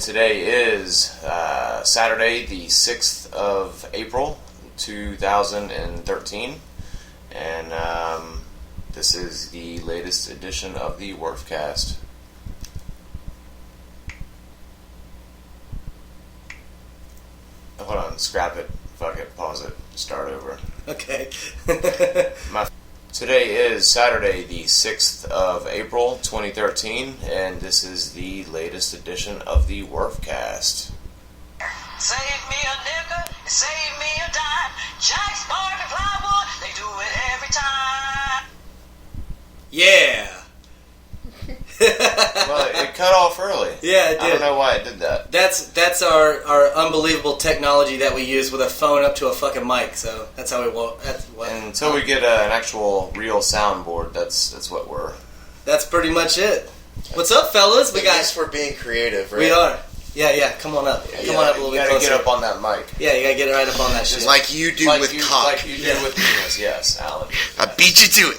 And today is Saturday, the 6th of April, 2013. And this is the latest edition of the Worfcast. Hold on, scrap it. Fuck it, pause it, start over. Okay. Today is Saturday, the 6th of April, 2013, and this is the latest edition of the Worfcast. Save me a nickel, save me a dime. Jack Spark and Plywood, they do it every time. Yeah. Well, it cut off early. Yeah, it did. I don't know why it did that. That's our unbelievable technology that we use with a phone up to a fucking mic. So that's how we want. And until we get an actual real soundboard, that's what we're. That's pretty much it. What's up, fellas? We got. Thanks for being creative, right? We are. Yeah. Come on up. Come on up a little bit closer. You gotta get up on that mic. Yeah, you gotta get right up on that shit. Just like you do with cock. Like you do with penis, yes, Alan. I beat you to it.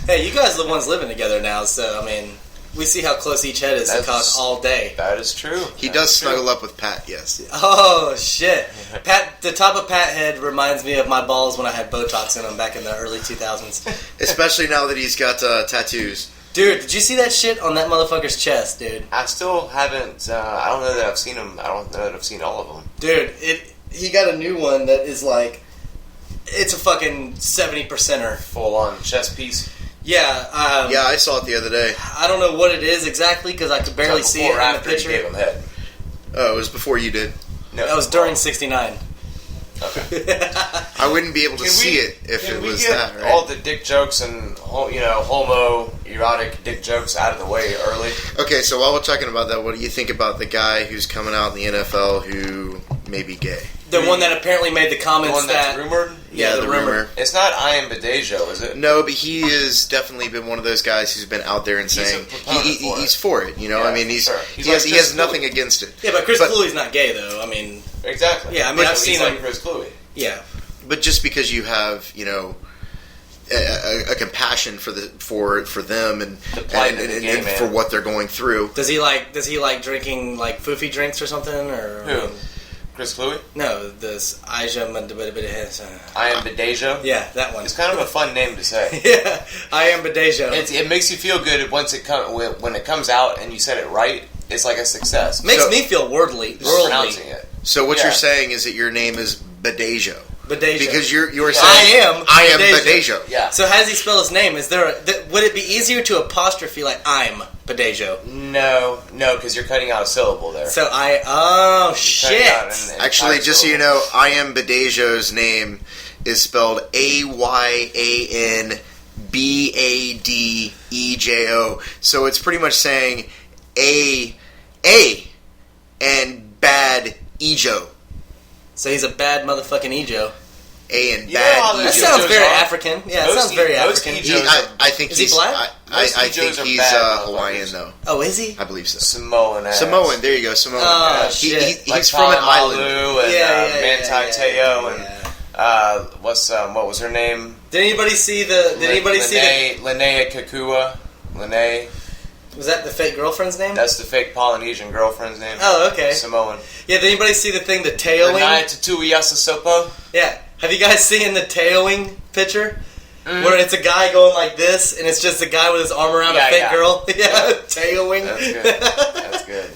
Hey, you guys are the ones living together now, so I mean, we see how close each head is to cock all day. That is true. He does snuggle up with Pat, yes. Oh shit! Pat, the top of Pat head reminds me of my balls when I had Botox in them back in the early 2000s. Especially now that he's got tattoos. Dude, did you see that shit on that motherfucker's chest, dude? I still haven't. I don't know that I've seen them. I don't know that I've seen all of them. Dude, he got a new one that is like, it's a fucking 70%er. Full on chest piece. Yeah. Yeah, I saw it the other day. I don't know what it is exactly because I could barely see it in the after picture. You gave him head. Oh, it was before you did. No, that was during '69. Okay. I wouldn't be able to see it if it was that, right? All the dick jokes and homoerotic dick jokes out of the way early. Okay, so while we're talking about that, what do you think about the guy who's coming out in the NFL who may be gay? The one that apparently made the comments the one that's rumored? Yeah, the rumor. It's not I am Badejo, is it? No, but he has definitely been one of those guys who's been out there and saying he's for it. You know, yeah, I mean, he like has nothing against it. Yeah, but Chris Cluey's not gay though. I mean, exactly. Yeah, I mean, I've seen him. Like Chris Cluey. Yeah, but just because you have a compassion for them and for what they're going through. Does he like drinking like foofy drinks or something or who? Chris Cluey? No, this I am Badejo? Yeah, that one. It's kind of a fun name to say. Yeah, I am Badejo. It makes you feel good when it comes out and you said it right. It's like a success. Makes me feel worldly. Pronouncing it. So what you're saying is that your name is Badejo. Badejo. Because you're saying I am Badejo. Yeah. So how does he spell his name? Is there would it be easier to apostrophe like I'm Badejo? No, because you're cutting out a syllable there. So shit. Actually, just so you know, I am Badejo's name is spelled AYANBADEJO. So it's pretty much saying A and bad Ejo. So he's a bad motherfucking Ejo. A and bad Ejo. That sounds very African. Yeah, it sounds very African. I think is he black? I think he's Hawaiian, though. Oh, is he? I believe so. Samoan, there you go, Samoan. Oh, shit. He's from an island. And Manti Te'o and what was her name? Did anybody see the... Linnea Kakua. Linnea. Was that the fake girlfriend's name? That's the fake Polynesian girlfriend's name. Oh, okay. Samoan. Yeah, did anybody see the thing, the tailwing? Linnea Tatui Yasasopo? Yeah. Have you guys seen the tailwing picture? Where it's a guy going like this, and it's just a guy with his arm around a fake girl? Yeah, tailwing. That's good.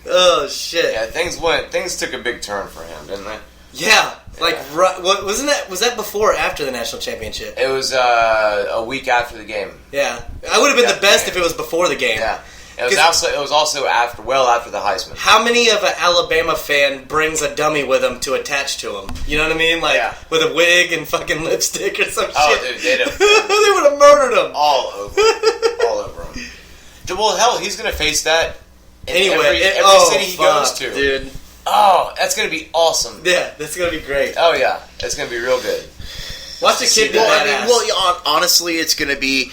Oh, shit. Yeah, things took a big turn for him, didn't they? Yeah. Like, was that before or after the national championship? It was a week after the game. Yeah. I would have been the best if it was before the game. Yeah. It was also after the Heisman. How many of an Alabama fan brings a dummy with them to attach to him? You know what I mean? Like, with a wig and fucking lipstick or some shit. Dude, they would have murdered him. All over him. Well, hell, he's going to face that in every city he goes to. Dude. Oh, that's going to be awesome. Yeah, that's going to be great. Oh, yeah. It's going to be real good. Watch the kid be badass. Honestly, it's going to be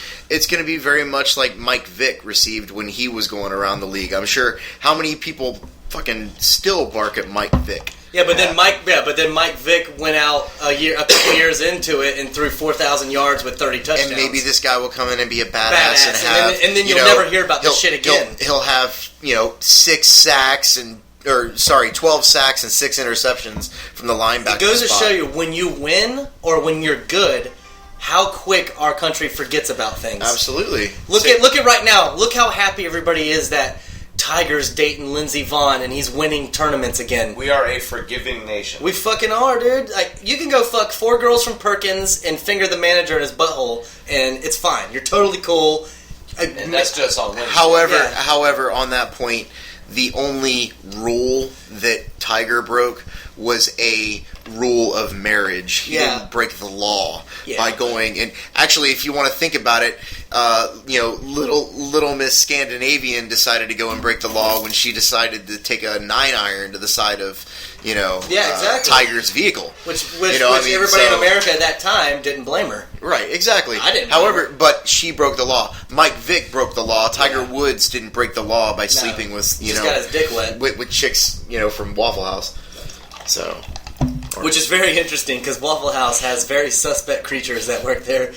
very much like Mike Vick received when he was going around the league. I'm sure how many people fucking still bark at Mike Vick. Yeah, but then Mike Vick went out a couple years into it and threw 4,000 yards with 30 touchdowns. And maybe this guy will come in and be a badass and have, and then you'll never hear about this shit again. He'll have 12 sacks and 6 interceptions from the linebacker. It goes to show you, when you win or when you're good, how quick our country forgets about things. Absolutely. Look at right now. Look how happy everybody is that Tiger's dating Lindsey Vonn and he's winning tournaments again. We are a forgiving nation. We fucking are, dude. Like, you can go fuck 4 girls from Perkins and finger the manager in his butthole, and it's fine. You're totally cool. And that's just on Wednesday. However, on that point, the only rule that Tiger broke was a rule of marriage. He didn't break the law by going. And actually, if you want to think about it, little Miss Scandinavian decided to go and break the law when she decided to take a 9-iron to the side of exactly. Tiger's vehicle. Which everybody in America at that time didn't blame her. Right, exactly. I didn't. However, but she broke the law. Mike Vick broke the law. Tiger Woods didn't break the law by sleeping with Just got his dick wet with chicks from Waffle House. So, which is very interesting because Waffle House has very suspect creatures that work there.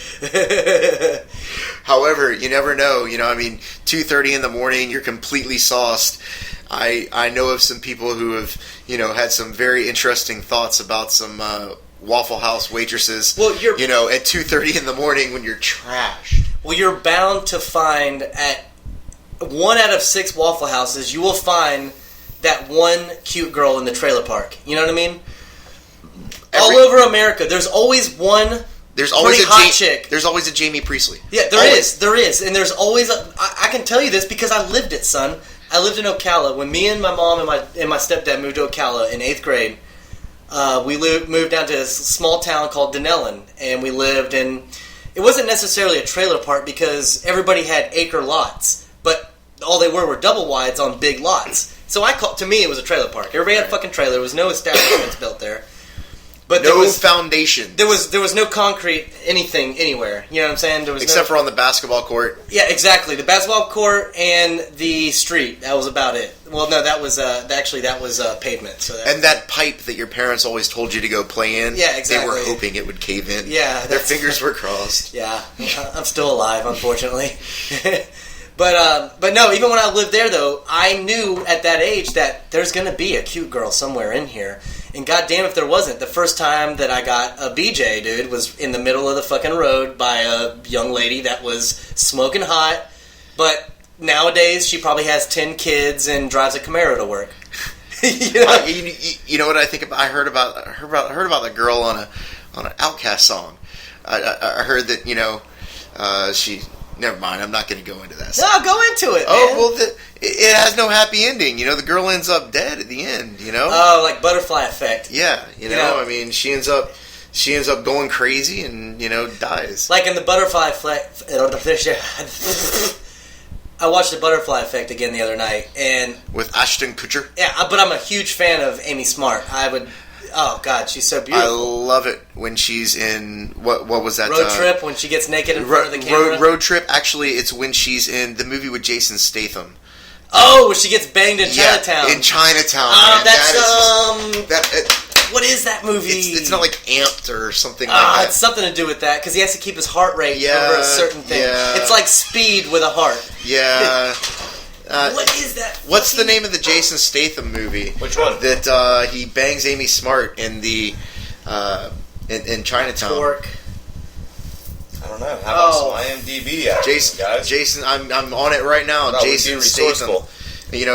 However, you never know. 2:30 in the morning, you're completely sauced. I know of some people who have had some very interesting thoughts about some Waffle House waitresses. Well, at 2:30 in the morning when you're trashed. Well, you're bound to find at 1 out of 6 Waffle Houses, you will find that one cute girl in the trailer park. You know what I mean? All over America, there's always one. There's always hot chick. There's always a Jamie Priestley. Yeah, there is, and there's always. I can tell you this because I lived it, son. I lived in Ocala when me and my mom and my stepdad moved to Ocala in 8th grade. We moved down to a small town called Dunellen, and we lived in. It wasn't necessarily a trailer park because everybody had acre lots, but all they were double wides on big lots. So to me, it was a trailer park. Everybody had a fucking trailer. There was no establishments built there. But no foundation. There was no concrete anything anywhere. You know what I'm saying? Except for on the basketball court. Yeah, exactly. The basketball court and the street. That was about it. Well, no, that was pavement. So that pipe that your parents always told you to go play in. Yeah, exactly. They were hoping it would cave in. Yeah, their fingers were crossed. Yeah, I'm still alive, unfortunately. But no, even when I lived there, though, I knew at that age that there's going to be a cute girl somewhere in here. And goddamn if there wasn't. The first time that I got a BJ, dude, was in the middle of the fucking road by a young lady that was smoking hot. But nowadays, she probably has 10 kids and drives a Camaro to work. You know what I think about? I heard about the girl on an Outkast song. I heard that she. Never mind. I'm not going to go into that. No, go into it. Oh, man. Well, it has no happy ending. The girl ends up dead at the end. Oh, like butterfly effect. Yeah, I mean, she ends up going crazy and dies. Like in the butterfly effect. I watched the Butterfly Effect again the other night, and with Ashton Kutcher. Yeah, but I'm a huge fan of Amy Smart. Oh God, she's so beautiful. I love it when she's in what was that Road Trip, when she gets naked in front of the camera. Road Trip. Actually, it's when she's in the movie with Jason Statham. Oh, when she gets banged in Chinatown. In Chinatown. What is that movie? It's not like Amped or something like that. It's something to do with that because he has to keep his heart rate over a certain thing. Yeah. It's like Speed with a heart. Yeah. What is that? What's the name of the Jason Statham movie? Which one? That he bangs Amy Smart in the in Chinatown. Torque. I don't know. How about some IMDb action, guys? Jason, I'm on it right now. No, Jason Statham.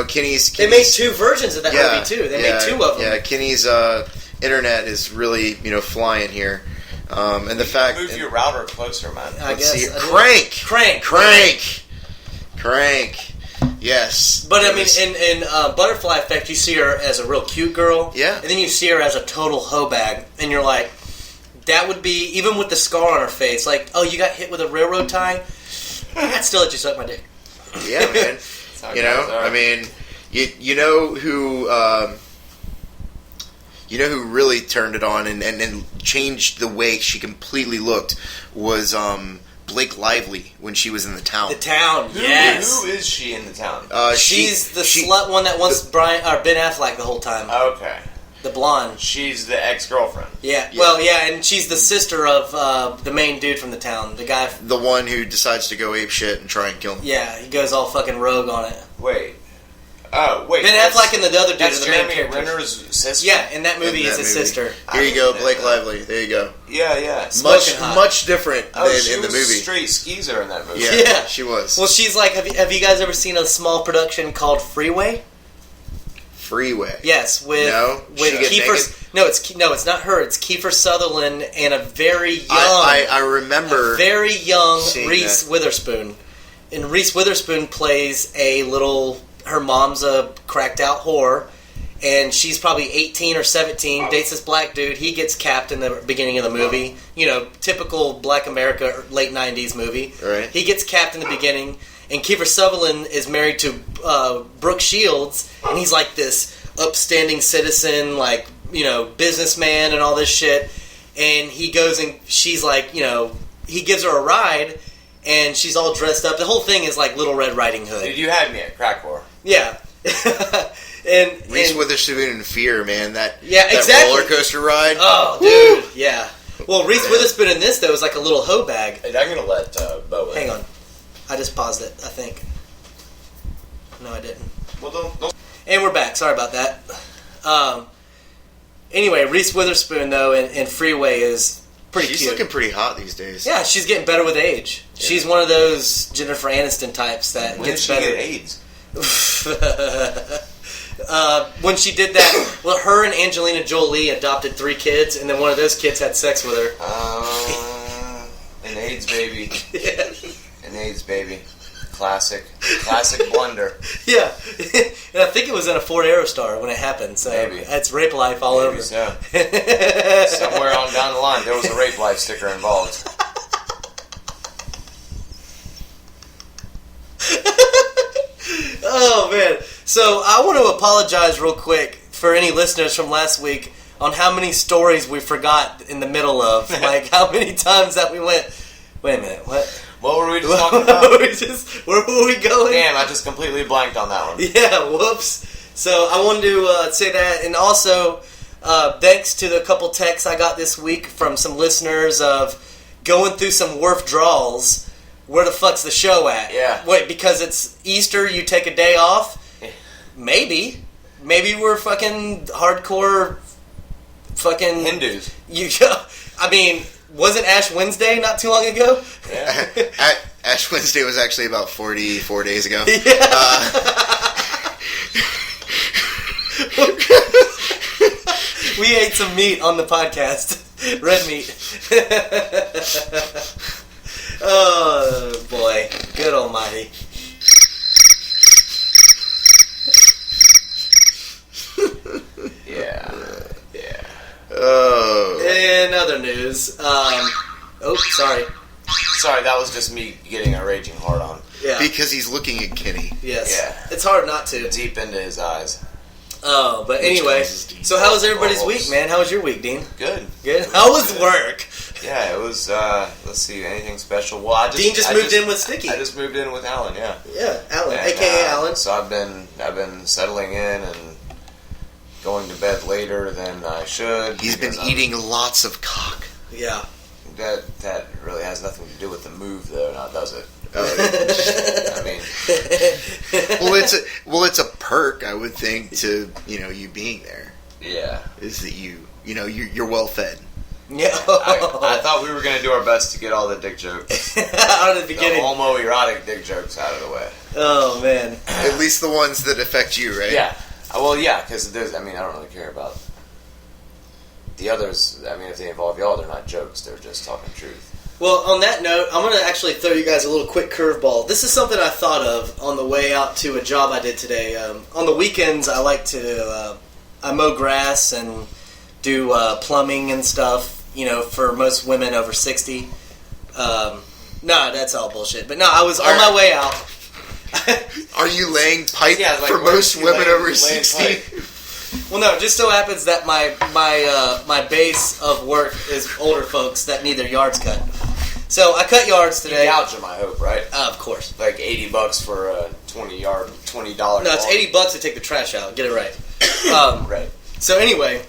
Kenny's. They made 2 versions of that movie too. They made 2 of them. Yeah, Kenny's internet is really flying here, and the fact. Move your router closer, man. Let's see. Crank. Yes. But I mean, in Butterfly Effect, you see her as a real cute girl. Yeah. And then you see her as a total hoe bag. And you're like, that would be, even with the scar on her face, like, oh, you got hit with a railroad tie? I'd still let you suck my dick. Yeah, man. I mean, you know who really turned it on and changed the way she completely looked was Blake Lively when she was in The Town. The Town, yes. Who is she in The Town? She's the slut one that wants Ben Affleck the whole time. Okay. The blonde. She's the ex-girlfriend. Yeah. Well, yeah, and she's the sister of the main dude from The Town. The guy... The one who decides to go ape shit and try and kill him. Yeah, he goes all fucking rogue on it. Wait. Oh, wait. Ben Affleck and the other dude That's are the main Jeremy characters. Renner's sister? Yeah, in that movie is his sister. Here you go, Blake Lively. There you go. Yeah. Much different than she in the was movie. straight skeezer in that movie. Yeah, she was. Well, she's like, have you guys ever seen a small production called Freeway? Freeway. Yes, with She get Kiefer. naked? No, it's not her. It's Kiefer Sutherland and a very young, I remember a very young seeing Reese that. Witherspoon. And Reese Witherspoon plays a little. Her mom's a cracked out whore, and she's probably 18 or 17. Dates this black dude. He gets capped in the beginning of the movie. You know, typical Black America late 90s movie. Right. He gets capped in the beginning. And Kiefer Sutherland is married to Brooke Shields, and he's like this upstanding citizen, like, you know, businessman and all this shit. And he goes and she's like, you know, he gives her a ride, and she's all dressed up. The whole thing is like Little Red Riding Hood. Dude, you had me at crack whore. Yeah. and Reese Witherspoon in Fear, man. That exactly. roller coaster ride. Oh, dude, yeah. Well, Reese Witherspoon in this, though, is like a little hoe bag. Hey, I'm going to let Bo in. Hang on. I just paused it, I think. No, I didn't. Well, don't. And we're back. Sorry about that. Anyway, Reese Witherspoon, though, in Freeway is pretty She's cute. looking pretty hot these days. Yeah, she's getting better with age. Yeah. She's one of those Jennifer Aniston types that When gets did she better. get AIDS? When she did that, well, her and Angelina Jolie adopted 3 kids, and then one of those kids had sex with her. An AIDS baby. Yeah. An AIDS baby. Classic blunder. Yeah. And I think it was in a Ford Aerostar when it happened, so Maybe. That's rape life all Maybe over. so. Somewhere on down the line, there was a rape life sticker involved. Oh, man. So I want to apologize real quick for any listeners from last week on how many stories we forgot in the middle of. Like, how many times that we went, wait a minute, what? What were we just talking about? Where were we going? Damn, I just completely blanked on that one. Yeah, whoops. So I wanted to say that, and also thanks to the couple texts I got this week from some listeners of going through some Worf draws. Where the fuck's the show at? Yeah. Wait, because it's Easter, you take a day off? Maybe. Maybe we're fucking hardcore fucking... Hindus. I mean, wasn't Ash Wednesday not too long ago? Yeah. Ash Wednesday was actually about 44 days ago. Yeah. We ate some meat on the podcast. Red meat. Oh, boy. Good almighty. Yeah. Oh. In other news, sorry. Sorry, that was just me getting a raging hard on. Yeah. Because he's looking at Kenny. Yes. Yeah. It's hard not to. Deep into his eyes. Oh, but anyway. causes Dean. So how was everybody's Oh, week, man? How was your week, Dean? Good. Good. How was work? Yeah, it was, let's see, anything special? Well, Dean just moved in with Sticky. I just moved in with Alan, yeah. Yeah, Alan, And, a.k.a. Alan. So I've been settling in and going to bed later than I should. He's been because eating lots of cock. Yeah. That really has nothing to do with the move, though, now does it? I mean, Well, it's a perk, I would think, to you being there. yeah. Is that you're well fed. Yeah. I thought we were going to do our best to get all the dick jokes, Out of the the beginning. homoerotic dick jokes out of the way. Oh, man. At least the ones that affect you, right? Yeah. Well, yeah, because I don't really care about the others. I mean, if they involve y'all, they're not jokes. They're just talking truth. Well, on that note, I'm going to actually throw you guys a little quick curveball. This is something I thought of on the way out to a job I did today. On the weekends, I like to I mow grass and do plumbing and stuff, for most women over 60. No, that's all bullshit. But no, I was on my way out. Are you laying pipe Yeah, like, for most where's women he laying- over laying 60? pipe? Well, no, it just so happens that my base of work is older folks that need their yards cut. So I cut yards You today. gouge them, I hope, right? Of course. Like $80 for a $20. No, it's $80 to take the trash out. Get it right. Right. So anyway,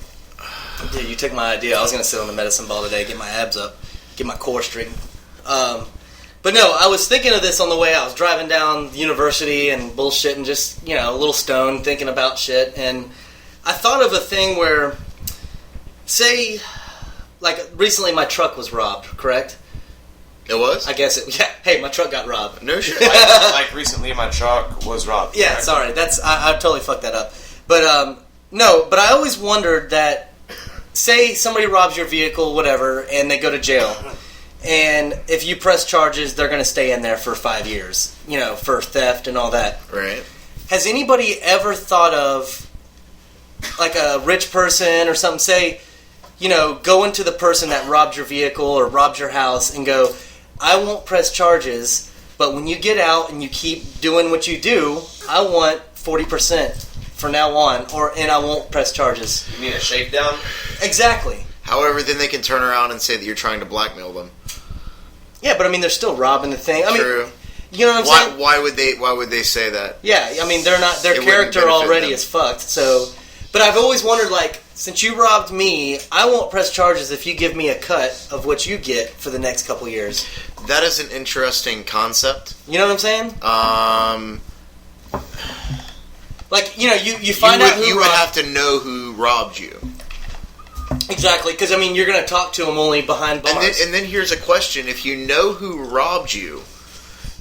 dude, you took my idea. I was gonna sit on the medicine ball today, get my abs up, get my core straightened. But no, I was thinking of this on the way out. I was driving down the university and bullshit and just, a little stoned, thinking about shit. And I thought of a thing where, say, like recently my truck was robbed, correct? It was? I guess it. Yeah. Hey, my truck got robbed. No shit. like recently my truck was robbed. Yeah, correct? sorry. I totally fucked that up. But no, but I always wondered that, say somebody robs your vehicle, whatever, and they go to jail. And if you press charges, they're going to stay in there for 5 years, for theft and all that. Right. Has anybody ever thought of, like a rich person or something, say, go into the person that robbed your vehicle or robbed your house and go, I won't press charges, but when you get out and you keep doing what you do, I want 40% from now on, and I won't press charges. You mean a shakedown? Exactly. However, then they can turn around and say that you're trying to blackmail them. Yeah, but I mean, they're still robbing the thing. True. You know what I'm saying? Why would they say that? Yeah, I mean, they're not. Their It wouldn't character benefit already them. is fucked. So, but I've always wondered, like, since you robbed me, I won't press charges if you give me a cut of what you get for the next couple years. That is an interesting concept. You know what I'm saying? Like, you find out who you would robbed. have to know who robbed you. Exactly, because I mean, you're going to talk to them only behind bars. And then here's a question: if you know who robbed you,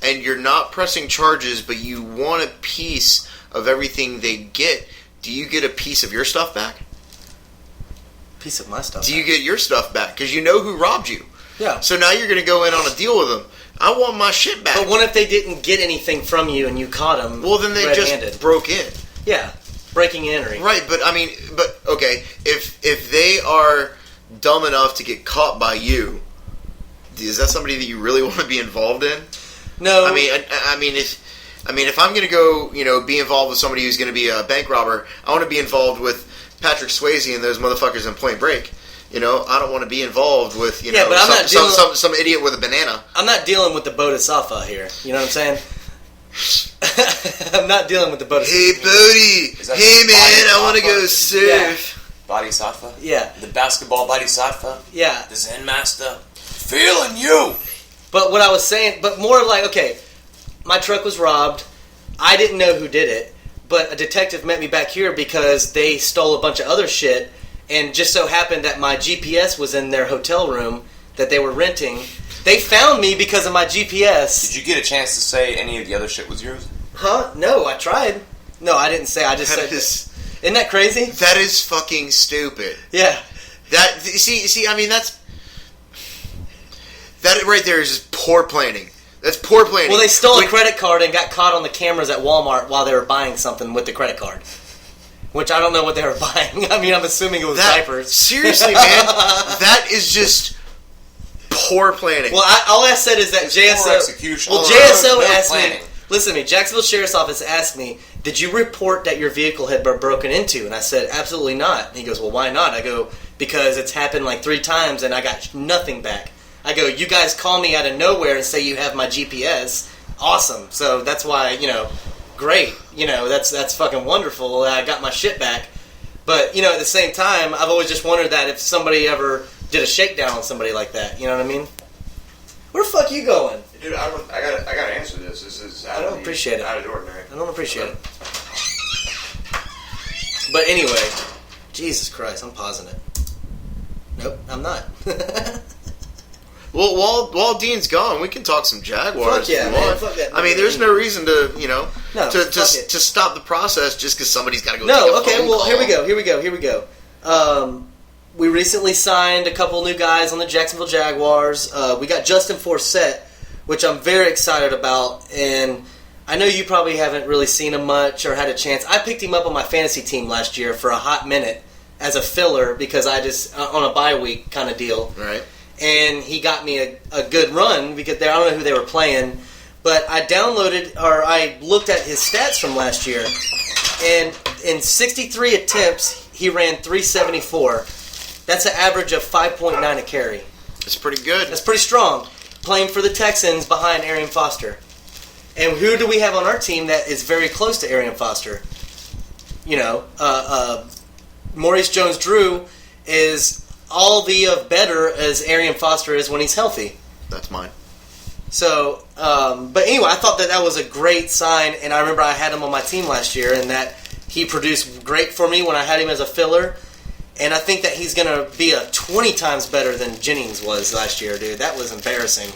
and you're not pressing charges, but you want a piece of everything they get, do you get a piece of your stuff back? Piece of my stuff. Do you get your stuff back? Because you know who robbed you. Yeah. So now you're going to go in on a deal with them. I want my shit back. But what if they didn't get anything from you and you caught them? Well, then they red-handed? just broke in. Yeah, breaking and entering. Right, but I mean, okay, if they are dumb enough to get caught by you, is that somebody that you really want to be involved in? No. I mean, if I'm going to go, be involved with somebody who's going to be a bank robber, I want to be involved with Patrick Swayze and those motherfuckers in Point Break. I don't want to be involved with, but I'm not dealing some idiot with a banana. I'm not dealing with the Bodhisattva here. You know what I'm saying? I'm not dealing with the Bodhisattva. Hey, Bodhi. Hey, man, I want to go surf. Yeah. Bodhisattva? Yeah. The basketball Bodhisattva? Yeah. The Zen master? Feeling you! But what I was saying, but more like, okay, my truck was robbed. I didn't know who did it, but a detective met me back here because they stole a bunch of other shit, and just so happened that my GPS was in their hotel room that they were renting. They found me because of my GPS. Did you get a chance to say any of the other shit was yours? Huh? No, I tried. No, I didn't say. I just said. Isn't that crazy? That is fucking stupid. Yeah. See. I mean, that right there is just poor planning. That's poor planning. Well, they stole a credit card and got caught on the cameras at Walmart while they were buying something with the credit card. Which I don't know what they were buying. I mean, I'm assuming it was diapers. Seriously, man, that is just poor planning. Well, all I said is that JSO. Poor execution. Well, No JSO asked planning. me. Listen to me. Jacksonville Sheriff's Office asked me, "Did you report that your vehicle had been broken into?" And I said, "Absolutely not." And he goes, "Well, why not?" I go, "Because it's happened like 3 times and I got nothing back." I go, "You guys call me out of nowhere and say you have my GPS. Awesome. So that's why, great. That's fucking wonderful. I got my shit back." But, at the same time, I've always just wondered that if somebody ever did a shakedown on somebody like that. You know what I mean? Where the fuck you going? Dude, I gotta answer this. This is I don't appreciate it. out of the ordinary. I don't appreciate it. But anyway, Jesus Christ, I'm pausing it. Nope, I'm not. Well, while Dean's gone, we can talk some Jaguars. Fuck yeah, if you man. want. Fuck that. I mean, there's no reason to, No, fuck it. to stop the process just because somebody's got to go. No, take a okay, phone well, call. here we go. We recently signed a couple new guys on the Jacksonville Jaguars. We got Justin Forsett, which I'm very excited about, and I know you probably haven't really seen him much or had a chance. I picked him up on my fantasy team last year for a hot minute as a filler because I just, on a bye week kind of deal. Right. And he got me a good run because I don't know who they were playing, but I looked at his stats from last year, and in 63 attempts, he ran 374. That's an average of 5.9 a carry. It's pretty good. That's pretty strong. playing for the Texans behind Arian Foster. And who do we have on our team that is very close to Arian Foster? You know, Maurice Jones-Drew is all the better as Arian Foster is when he's healthy. That's mine. So, but anyway, I thought that was a great sign, and I remember I had him on my team last year, and that he produced great for me when I had him as a filler, and I think that he's going to be 20 times better than Jennings was last year, dude. That was embarrassing.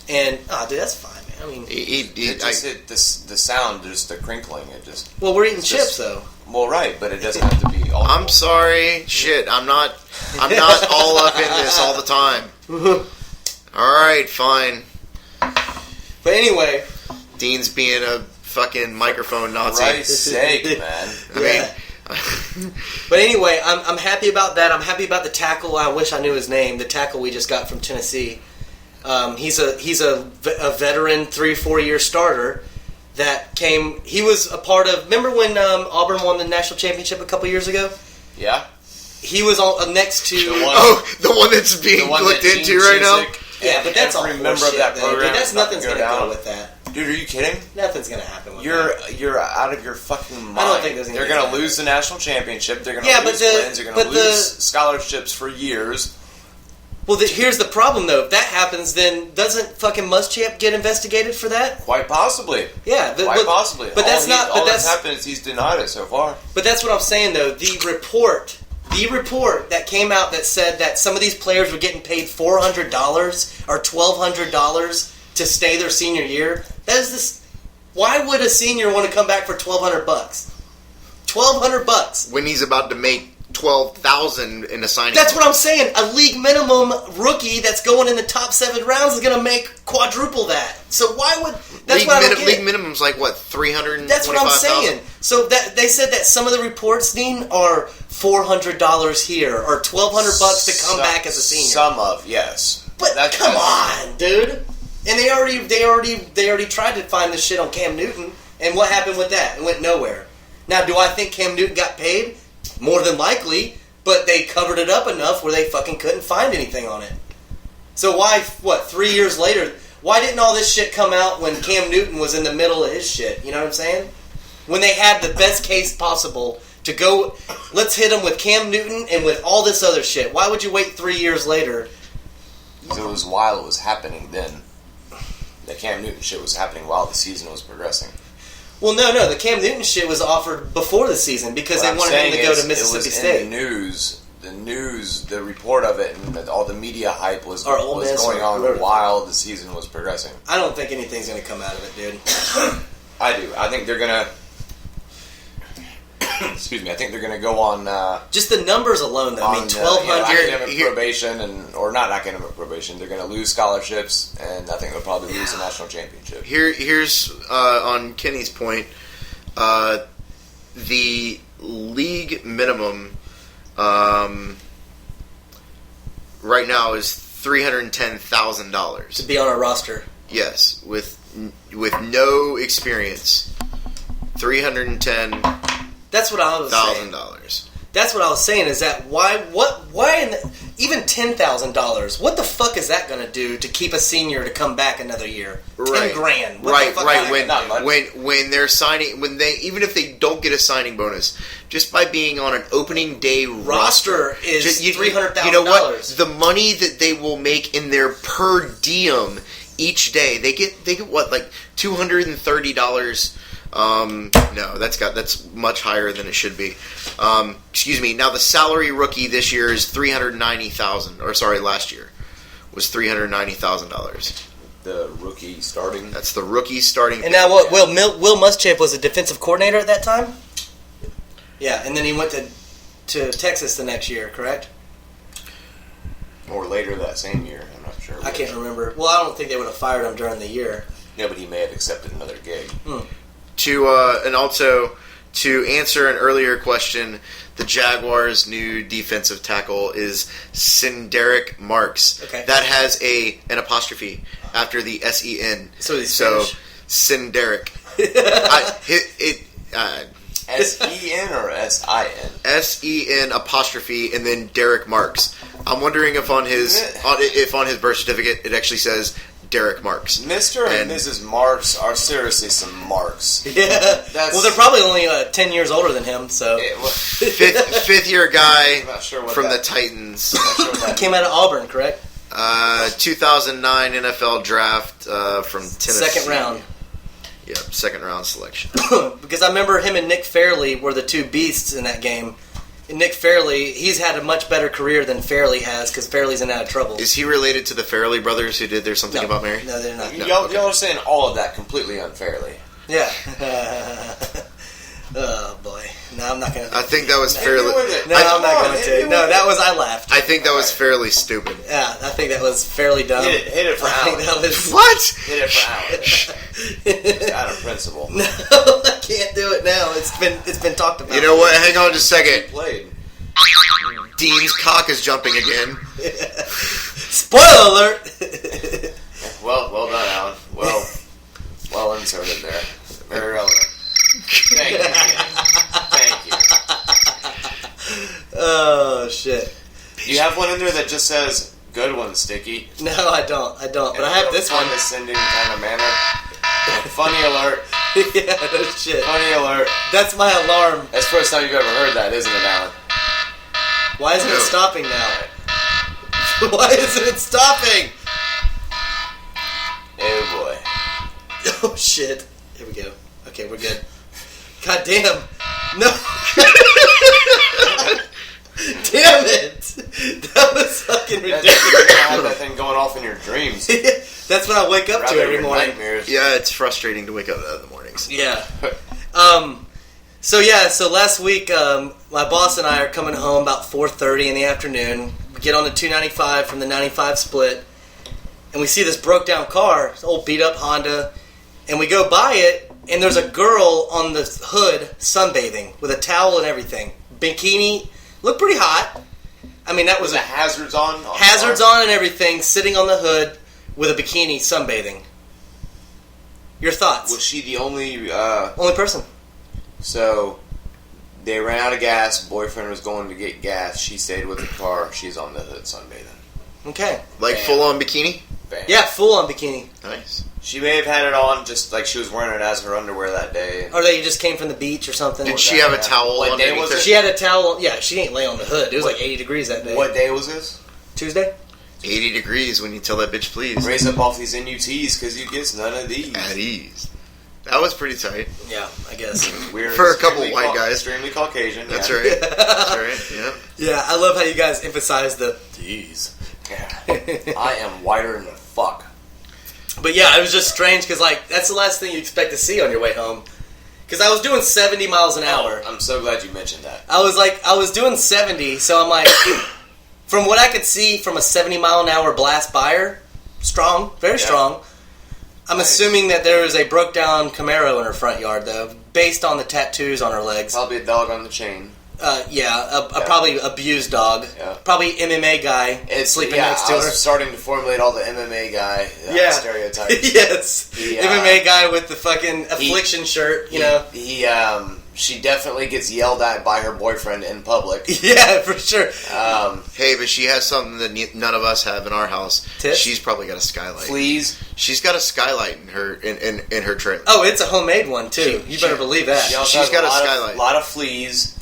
And, dude, that's fine, man. I mean... The sound, just the crinkling, it just... Well, we're eating chips, though. Well, right, but it doesn't have to be all... I'm sorry. Shit, I'm not all up in this all the time. Alright, fine. But anyway... Dean's being a fucking microphone Nazi. For Christ's sake, man. I mean... But anyway, I'm happy about that. I'm happy about the tackle. I wish I knew his name. The tackle we just got from Tennessee. He's a veteran 3-4 year starter that came. He was a part of. Remember when Auburn won the national championship a couple years ago? Yeah. He was on next to. The one that's being looked into right now. Yeah, but that's all every member of that program. That's nothing's gonna go with that. Dude, are you kidding? Nothing's gonna happen with that. You're out of your fucking mind. I don't think they're gonna lose the national championship. They're gonna lose wins. They're gonna lose scholarships for years. Well, here's the problem, though. If that happens, then doesn't fucking Muschamp get investigated for that? Quite possibly. Yeah, quite possibly. But that's not. All that's happened is he's denied it so far. But that's what I'm saying, though. The report that came out that said that some of these players were getting paid $400 or $1,200 to stay their senior year. That is this. Why would a senior want to come back for $1,200? $1,200 when he's about to make $12,000 in a signing. That's what I'm saying. A league minimum rookie that's going in the top 7 rounds is going to make quadruple that. So why would league minimum's like what, $325,000? That's what I'm saying. So that they said that some of the reports, Dean, are $400 here or $1,200 to come back as a senior. Some of yes, but come on, dude. And they already tried to find this shit on Cam Newton, and what happened with that? It went nowhere. Now, do I think Cam Newton got paid? More than likely, but they covered it up enough where they fucking couldn't find anything on it. So why, 3 years later, why didn't all this shit come out when Cam Newton was in the middle of his shit? You know what I'm saying? When they had the best case possible to go, let's hit him with Cam Newton and with all this other shit. Why would you wait 3 years later? Because it was while it was happening then. The Cam Newton shit was happening while the season was progressing. Well, no, the Cam Newton shit was offered before the season because they wanted him to go to Mississippi State. In the news, the report of it, and all the media hype was going on while the season was progressing. I don't think anything's going to come out of it, dude. I do. I think they're going to... Excuse me. I think they're going to go on... just the numbers alone, though. I mean, 1,200... academic probation, or not academic probation. They're going to lose scholarships, and I think they'll probably lose the national championship. Here's on Kenny's point, the league minimum right now is $310,000 to be on our roster. Yes, with no experience, $310,000. That's what I was saying. That's what I was saying. Is that why even $10,000? What the fuck is that going to do to keep a senior to come back another year? Right. $10,000. Right. When they're signing, even if they don't get a signing bonus, just by being on an opening day roster is $300,000. You know what? The money that they will make in their per diem each day, they get what, like $230. No, that's much higher than it should be. Excuse me. Now the salary rookie this year is $390,000. Or sorry, last year was $390,000. The rookie starting. That's the rookie starting. And now what? Will Muschamp was a defensive coordinator at that time. Yeah, and then he went to Texas the next year, correct? Or later that same year. I'm not sure. I can't remember. Well, I don't think they would have fired him during the year. Yeah, but he may have accepted another gig. And also to answer an earlier question, the Jaguars' new defensive tackle is Sinderic Marks. Okay. That has an apostrophe after the S-E-N. So he's Sinderic. S-E-N or S-I-N? S-E-N apostrophe and then Derek Marks. I'm wondering if on his birth certificate it actually says Derek Marks. Mr. and Mrs. Marks are seriously some marks. Yeah. Well, they're probably only 10 years older than him, so. Fifth year guy from the Titans. Came out of Auburn, correct? 2009 NFL draft from Tennessee. Second round. Yep, second round selection. Because I remember him and Nick Fairley were the two beasts in that game. And Nick Fairley, he's had a much better career than Fairley has because Fairley's in out of trouble. Is he related to the Fairley brothers who did There's Something About Mary? No, they're not. Y'all are saying all of that completely unfairly. Yeah. Oh, boy. No, I'm not going to. I think that was fairly... No, I'm not going to. No, that was... I laughed. I think that was fairly stupid. Yeah, I think that was fairly dumb. Hit it for Alex. What? Hit it for Alex. It's out of principle. No, I can't do it now. It's been talked about. You know what? Hang on just a second. Played. Dean's cock is jumping again. Spoiler alert! Well done, Alan. Well inserted there. Very relevant. Thank you. Oh, shit. Do you have one in there that just says, good one, Sticky? No, I don't. But I have this one. Condescending kind of manner. Funny alert. Yeah, no shit. Funny alert. That's my alarm. That's the first time you've ever heard that, isn't it, Alan? Why isn't it stopping now? Why isn't it stopping? Oh, boy. Oh, shit. Here we go. Okay, we're good. God damn. No. Damn it. That was fucking ridiculous. You have that thing going off in your dreams. That's what I wake up to every morning. Nightmares. Yeah, it's frustrating to wake up in the mornings. Yeah. So last week, my boss and I are coming home about 4:30 in the afternoon. We get on the 295 from the 95 split, and we see this broke down car, this old beat up Honda, and we go by it, and there's a girl on the hood sunbathing with a towel and everything, bikini, looked pretty hot. I mean, that was the hazards on. Hazards on and everything, sitting on the hood with a bikini sunbathing. Your thoughts? Was she the only person? So, they ran out of gas. Boyfriend was going to get gas. She stayed with the car. She's on the hood sunbathing. Okay. Like Bam. full on bikini? Bam. Yeah, full on bikini. Nice. She may have had it on just like she was wearing it as her underwear that day. Or they just came from the beach or something. Did she have a towel What day underneath was her? it? She had a towel. Yeah, she didn't lay on the hood. It was like 80 degrees that day. What day was this? Tuesday? 80 degrees when you tell that bitch please. Raise up off these NUTs because you get none of these. At ease. That was pretty tight. Yeah, I guess. We're For a couple extremely white guys. Extremely Caucasian. That's yeah. right. That's right. Yeah. Yeah, I love how you guys emphasize the these. Yeah. I am whiter than fuck. But yeah, it was just strange because like that's the last thing you expect to see on your way home. Because I was doing 70 miles an hour. I'm so glad you mentioned that. I was doing 70, so I'm like, from what I could see from a 70 mile an hour blast by her, strong, very strong. I'm assuming that there was a broke down Camaro in her front yard, though, based on the tattoos on her legs. Probably a dog on the chain. A probably abused dog. Yeah. Probably MMA guy sleeping next to I her. was starting to formulate all the MMA guy stereotypes. Yes. MMA guy with the fucking affliction shirt, you know. She definitely gets yelled at by her boyfriend in public. Yeah, for sure. Hey, but she has something that none of us have in our house. Tits? She's probably got a skylight. Fleas. She's got a skylight in her in her trailer. Oh, it's a homemade one, too. You better believe that. She also She's has got a lot skylight. A lot of fleas.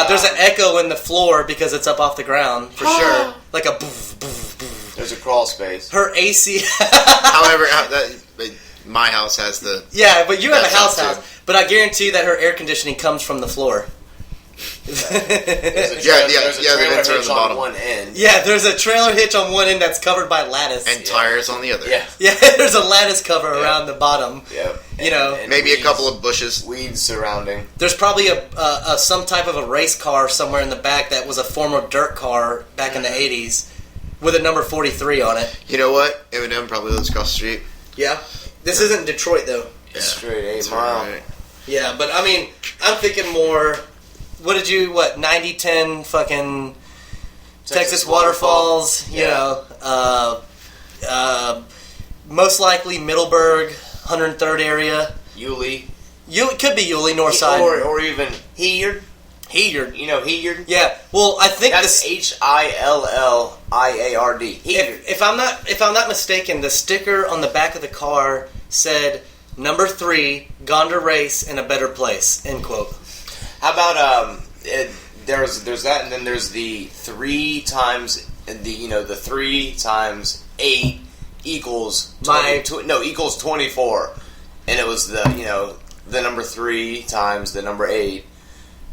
There's an echo in the floor because it's up off the ground, for sure. Like a boof, boof, boof. There's a crawl space. Her AC... However, my house has the... Yeah, but you have a That house. sounds too. But I guarantee you that her air conditioning comes from the floor. There's a the trailer vents are in hitch the on bottom. one end. Yeah, there's a trailer hitch on one end that's covered by lattice. And tires on the other. Yeah. Yeah, there's a lattice cover around the bottom. Yeah. You know. And Maybe weeds, a couple of bushes. weeds surrounding. There's probably a some type of a race car somewhere in the back that was a former dirt car back in the 80s with a number 43 on it. You know what? Eminem probably lives across the street. Yeah. This isn't Detroit, though. Yeah. Straight 8 That's mile. right. Yeah, but I mean, I'm thinking more... 90-10 fucking Texas waterfalls, you know, most likely Middleburg, 103rd area. Yulee. It could be Yulee, north side. Or even here. Hilliard. You know Hilliard? Yeah. Well, I think That's Hilliard. Hilliard. if I'm not mistaken, the sticker on the back of the car said number 3, gone to race in a better place. End quote. How about there's that, and then there's the 3 times the 3 times 8 equals equals 24, and it was the number 3 times the number 8.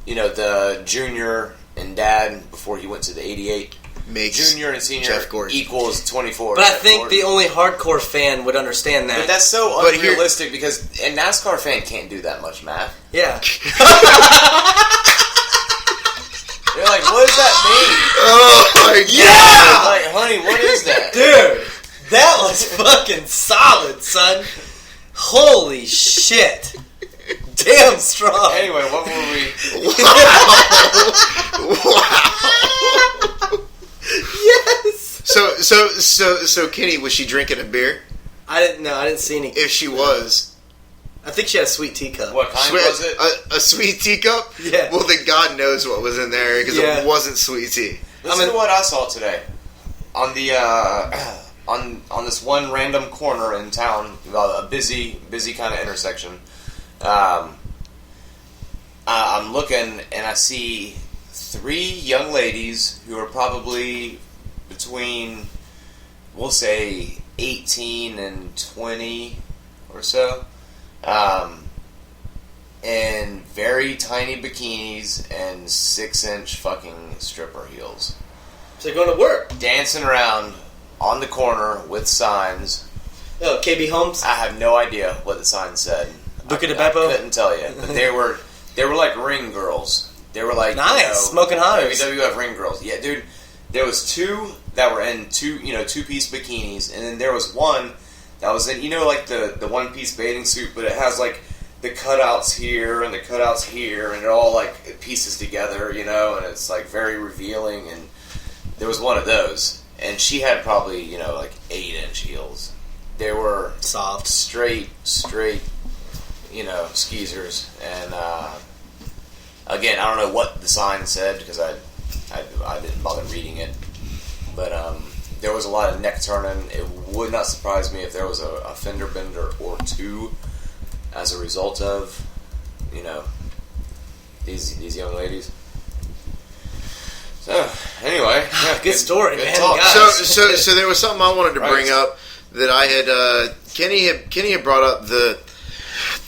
The junior and dad before he went to the 88. Makes Junior and senior Jeff Gordon equals 24. But I think the only hardcore fan would understand that. But that's so unrealistic because a NASCAR fan can't do that much math. Yeah. They're like, what does that mean? Oh my god! Yeah! Like, honey, what is that? Dude, that was fucking solid, son. Holy shit. Damn strong. Anyway, what were we? Wow. Yes. So Kenny, was she drinking a beer? I didn't see any. If she was, I think she had a sweet teacup. What kind was it? A sweet teacup? Yeah. Well, then God knows what was in there because it wasn't sweet tea. Listen to what I saw today on the on this one random corner in town, a busy kind of intersection. I'm looking and I see 3 young ladies who are probably between, we'll say, 18 and 20 or so, in very tiny bikinis and 6-inch fucking stripper heels. So they're going to work. Dancing around on the corner with signs. Oh, KB Holmes? I have no idea what the sign said. Buca de I Beppo? couldn't tell you. But they were like ring girls. They were like nice, smoking hotters. WWF ring girls. Yeah, dude. There was 2 that were in 2-piece bikinis, and then there was one that was in like the one-piece bathing suit, but it has like the cutouts here and the cutouts here, and it all like pieces together, and it's like very revealing. And there was one of those, and she had probably like 8-inch heels. They were soft, straight, skeezers. And again, I don't know what the sign said because I didn't bother reading it. But there was a lot of neck turning. It would not surprise me if there was a fender bender or 2 as a result of these young ladies. So anyway, yeah, good story, man. Talk. So there was something I wanted to bring up that I had. Kenny had brought up the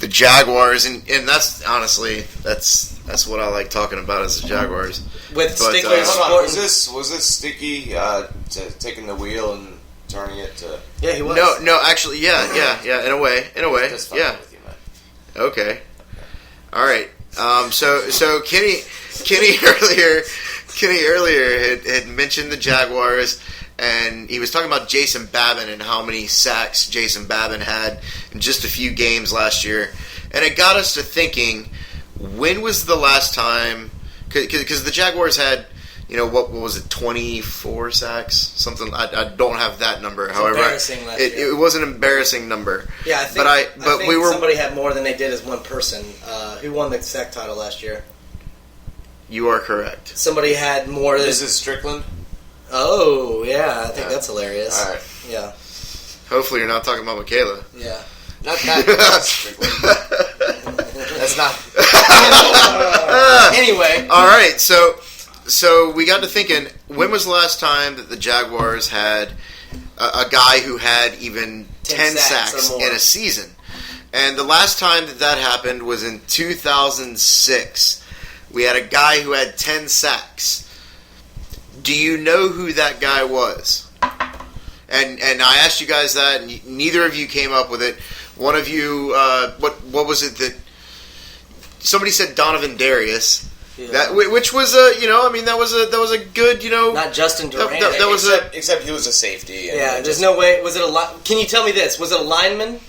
Jaguars, and that's honestly that's what I like talking about is the Jaguars. With Stickler was this Sticky taking the wheel and turning it to? Yeah, he was. No, actually, yeah. In a way, Just yeah. with you, man. Okay. All right. So Kenny earlier had mentioned the Jaguars, and he was talking about Jason Babin and how many sacks Jason Babin had in just a few games last year, and it got us to thinking, when was the last time? Because the Jaguars had, what was it, 24 sacks? Something. I don't have that number. However, embarrassing last year. It was an embarrassing number. Yeah, I think. But we were. Somebody had more than they did as one person. Who won the sack title last year? You are correct. Somebody had more. This is Strickland. Oh yeah, I think that's hilarious. All right. Yeah. Hopefully, you're not talking about Michaela. Yeah. Not Strickland. That's not. Anyway. All right, so we got to thinking, when was the last time that the Jaguars had a guy who had even 10 sacks in a season? And the last time that happened was in 2006. We had a guy who had 10 sacks. Do you know who that guy was? And I asked you guys that, and neither of you came up with it. One of you, what was it that somebody said? Donovan Darius. Yeah. That which was that was a good Not Justin Durant. That was except he was a safety. Yeah, there's no way. Was it a Can you tell me this? Was it a lineman?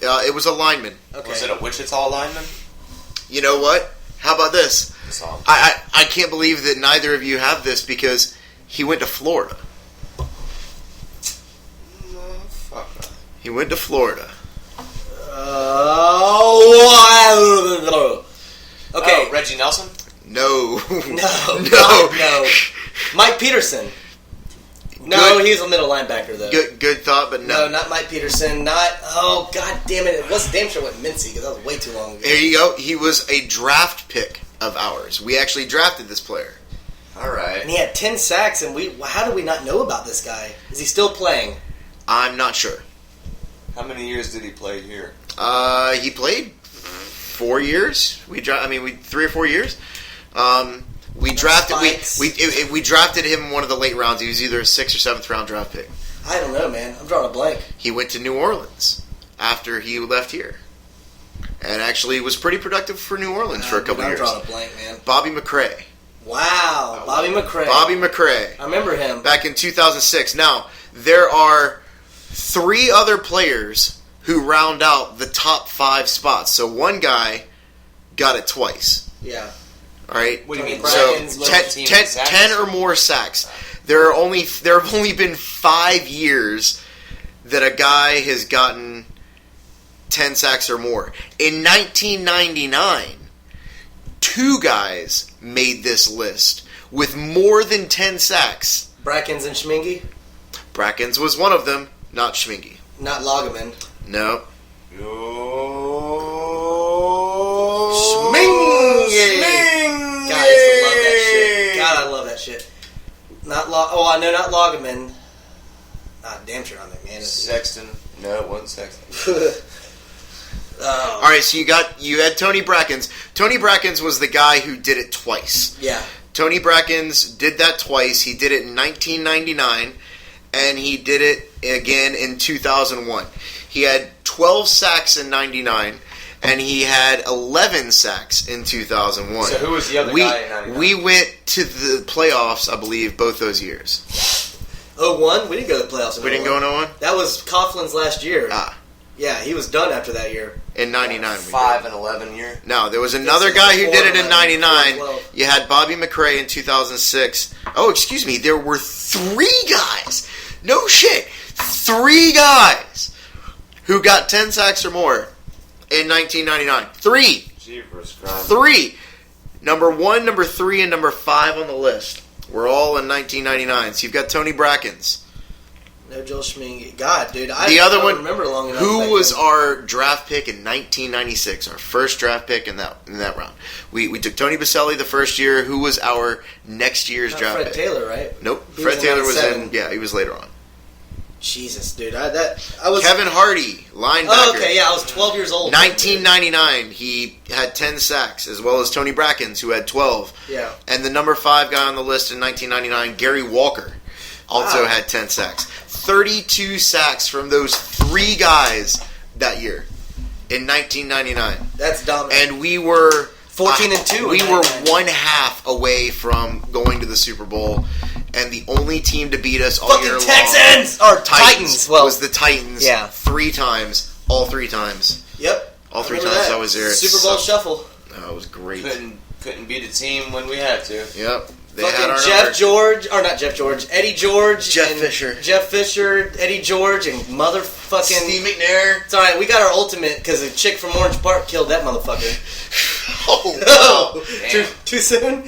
it was a lineman. Okay. Was it a Wichita lineman? You know what? How about this? I can't believe that neither of you have this because he went to Florida. He went to Florida. Okay. Reggie Nelson? No. No. No. God, no. Mike Peterson. No, Good. he's a middle linebacker, though. Good thought, but No, no. not Mike Peterson. Not. Oh, god damn it. It was damn sure with Mincy because that was way too long ago. Here you go. He was a draft pick of ours. We actually drafted this player. All right. And he had 10 sacks, and how do we not know about this guy? Is he still playing? I'm not sure. How many years did he play here? He played 4 years. 3 or 4 years. We drafted we drafted him in one of the late rounds. He was either a 6th or 7th round draft pick. I don't know, man. I'm drawing a blank. He went to New Orleans after he left here, and actually was pretty productive for New Orleans for a couple I'm years. drawing a blank, man. Bobby McCray. Wow, Bobby McCray. Bobby McCray. I remember him. Back in 2006. Now, there are 3 other players who round out the top 5 spots. So one guy got it twice. Yeah. All right. What do you mean? So Brackens, 10 or more sacks. There have only been 5 years that a guy has gotten 10 sacks or more. In 1999, 2 guys made this list with more than 10 sacks. Brackens and Schmingy? Brackens was one of them, not Schmingy. Not Loggeman. No. Schmingy! God, I used to love that shit. God, I love that shit. Not Loggeman. Damn sure I'm McManus. Sexton. No, it wasn't Sexton. All right, so you had Tony Brackens. Tony Brackens was the guy who did it twice. Yeah. Tony Brackens did that twice. He did it in 1999, and he did it again in 2001. He had 12 sacks in 99, and he had 11 sacks in 2001. So who was the other guy in 99? We went to the playoffs, I believe, both those years. 01? We didn't go to the playoffs in We didn't 01. go in 01? That was Coughlin's last year. Ah. Yeah, he was done after that year. In 99. we did. 5 and 11 year. No, there was another This is guy who 4 did it in 11, 99. 12. You had Bobby McCray in 2006. Oh, excuse me. There were 3 guys. No shit. 3 guys who got 10 sacks or more in 1999. 3. Jeepers Christ. 3. Number 1, number 3, and number 5 on the list. We're all in 1999. So you've got Tony Brackens. No Joel Schmingy. God, dude. The other don't one, remember long enough. who back was then. our draft pick in 1996, our first draft pick in that round. We took Tony Baselli the first year. Who was our next year's Not draft Fred pick? Taylor, right? Nope. He Fred was in Taylor was 97. in. Yeah, he was later on. Jesus, dude. I was. Kevin Hardy, linebacker. Oh, okay, yeah. I was 12 years old. 1999, he had 10 sacks, as well as Tony Brackens, who had 12. Yeah. And the number 5 guy on the list in 1999, Gary Walker, also Wow. had 10 sacks. 32 sacks from those 3 guys that year in 1999. That's dominant. And we were 14-2 We in were 99. 1 half away from going to the Super Bowl, and the only team to beat us all Fucking year Texans! long, Or Titans. Well, was the Titans. yeah. 3 times, all 3 times. Yep. All 3 remember times that. I was there. It Super Bowl sucked. shuffle. Oh, it was great. Couldn't beat a team when we had to. Yep. They Fucking had our Jeff number. George, or not Jeff George, Eddie George, Jeff and Fisher. Jeff Fisher, Eddie George, and motherfucking Steve McNair. It's alright, we got our ultimate because a chick from Orange Park killed that motherfucker. Oh, Oh, wow. too soon?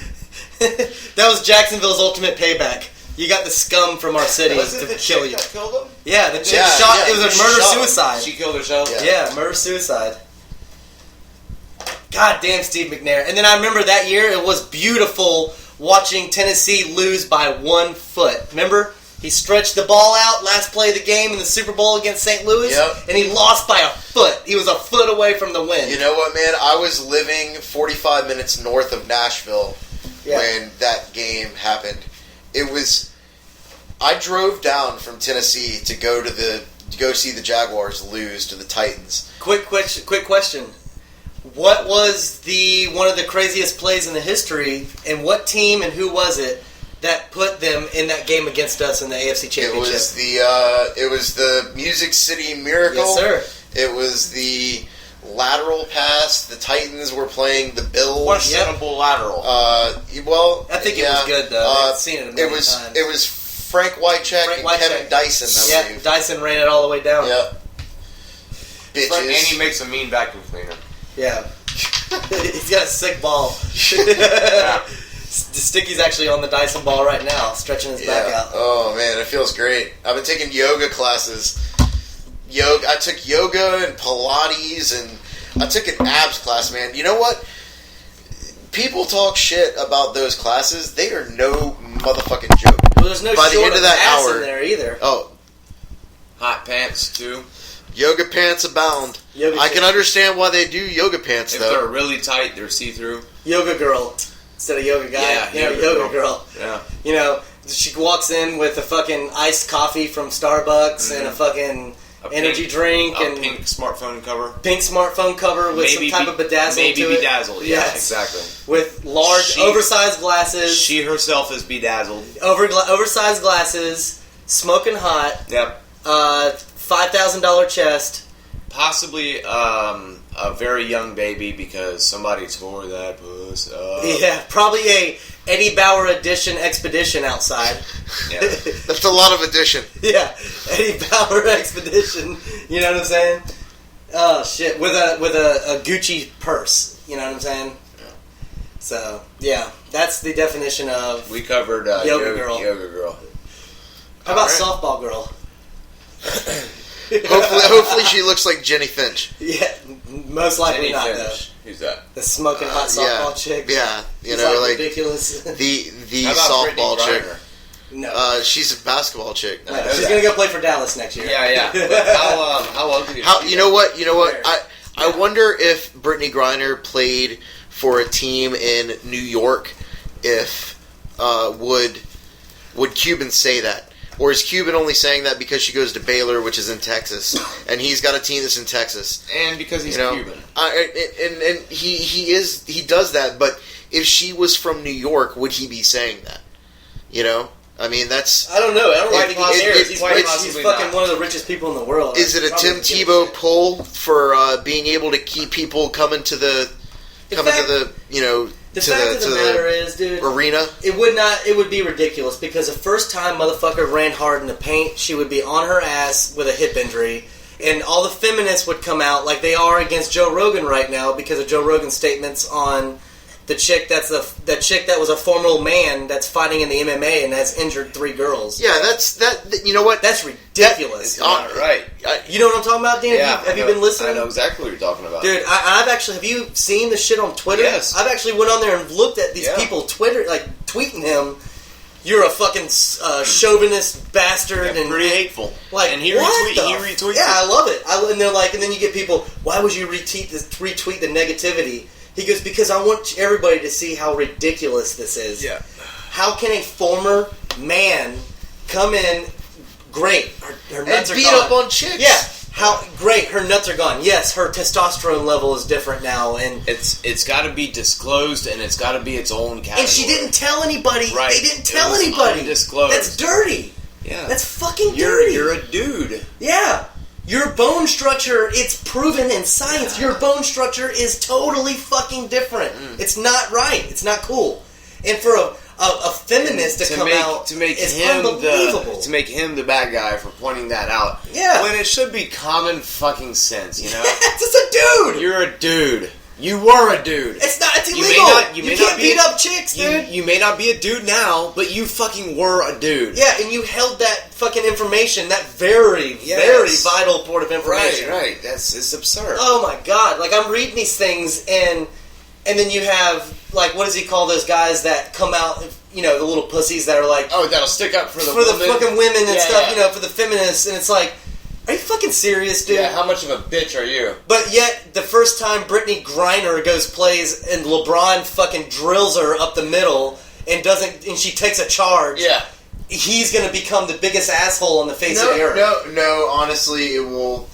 That was Jacksonville's ultimate payback. You got the scum from our city to kill you. Killed him? Yeah, the chick Yeah, shot. yeah, It was a she murder shot him. suicide. She killed herself? Yeah, murder suicide. God damn, Steve McNair. And then I remember that year it was beautiful watching Tennessee lose by 1 foot. Remember? He stretched the ball out last play of the game in the Super Bowl against St. Louis, Yep. and he lost by a foot. He was a foot away from the win. You know what, man? I was living 45 minutes north of Nashville when that game happened. I drove down from Tennessee to go see the Jaguars lose to the Titans. Quick question. What was one of the craziest plays in the history, and what team and who was it that put them in that game against us in the AFC Championship? It was the Music City Miracle. Yes, sir. It was the lateral pass. The Titans were playing the Bills. Questionable lateral. Well, I think it was good though. I've seen it a million times. It was Frank Wycheck and Kevin Dyson. I believe. Dyson ran it all the way down. Yep. And he Bitches. makes a mean vacuum cleaner. Yeah. He's got a sick ball. Yeah. Sticky's actually on the Dyson ball right now, stretching his back out. Oh man, it feels great. I've been taking yoga classes. I took yoga and Pilates, and I took an abs class, man. You know what? People talk shit about those classes. They are no motherfucking joke. Well, there's no By the short end of of that ass hour- in there either. Oh, Hot pants too. yoga pants abound. Yoga I can pants. understand why they do yoga pants, If though. they're really tight, they're see-through. Yoga girl instead of yoga guy. Yeah, you know, yoga yoga girl. Yeah. You know, she walks in with a fucking iced coffee from Starbucks and a fucking energy drink A and pink smartphone cover. pink smartphone cover with some type of bedazzle Maybe to it. bedazzled. Yeah, Yes. exactly. With large, oversized glasses. She herself is bedazzled. Oversized glasses, smoking hot, Yep. $5,000 chest. Possibly a very young baby because somebody tore that puss up. Yeah, probably a Eddie Bauer edition expedition outside. Yeah. That's a lot of addition. Yeah, Eddie Bauer expedition. You know what I'm saying? Oh shit, with a Gucci purse. You know what I'm saying? Yeah. So yeah, that's the definition of. We covered Yoga girl. Yoga girl. How about Alright. softball girl? Hopefully she looks like Jenny Finch. Yeah, most likely Jenny not Finch. Who's that? though. The smoking hot softball chick. Yeah, you She's know, like like ridiculous. the How about softball Brittany chick. Griner? No, She's a basketball chick. I know she's that. gonna go play for Dallas next year. Yeah, yeah. But how ugly is How she? you know what? You know what? Where? I wonder if Brittany Griner played for a team in New York. If would Cuban say that? Or is Cuban only saying that because she goes to Baylor, which is in Texas, and he's got a team that's in Texas? And because he's You know, Cuban. And he does that. But if she was from New York, would he be saying that? You know, I mean, that's I don't know. I don't think he cares. He's quite rich. He's possibly fucking not. one of the richest people in the world. is it a Probably Tim doesn't give a Tebow shit. poll for being able to keep people coming to the The fact the of the matter is, dude, arena? it would be ridiculous because the first time motherfucker ran hard in the paint, she would be on her ass with a hip injury, and all the feminists would come out like they are against Joe Rogan right now because of Joe Rogan's statements on the chick that was a former man that's fighting in the MMA and has injured 3 girls. Yeah, that's that. You know what? That's ridiculous. Right. You know what I'm talking about, Dan? Yeah. Have you been listening? I know exactly what you're talking about. Dude, I've actually. Have you seen the shit on Twitter? Yes. I've actually went on there and looked at these Yeah. people tweeting him. You're a fucking chauvinist bastard Yeah, and pretty hateful. Like, And he what retweets Yeah, I it. love it. And they're like, and then you get people. Why would you retweet the negativity? He goes, because I want everybody to see how ridiculous this is. Yeah. How can a former man come in? Great, her and nuts are beat gone. up on chicks. Yeah. How great her nuts are gone. Yes, her testosterone level is different now, and It's got to be disclosed, and it's got to be its own category. and she didn't tell anybody. Right. They didn't It tell was anybody. undisclosed. That's dirty. Yeah. That's fucking dirty. You're a dude. Yeah. Your bone structure, it's proven in science, your bone structure is totally fucking different. It's not right. It's not cool. And for a feminist to come out to make is him unbelievable. the bad guy for pointing that out. Yeah. When it should be common fucking sense, you know? It's just a dude. You're a dude. You were a dude. It's not. It's You illegal. may not- you may can't not be beat a- up chicks, dude. You may not be a dude now, but you fucking were a dude. Yeah, and you held that fucking information, that very, Yes. very vital part of information. Right. It's absurd. Oh my god! Like I'm reading these things, and then you have like what does he call those guys that come out? You know, the little pussies that are like Oh, that'll stick up for the for the woman. fucking women and Yeah, stuff. yeah. You know, for the feminists, and it's like, are you fucking serious, dude? Yeah, how much of a bitch are you? But yet, the first time Brittany Griner plays and LeBron fucking drills her up the middle and she takes a charge. Yeah. He's gonna become the biggest asshole on the face of the earth. No. Honestly, it will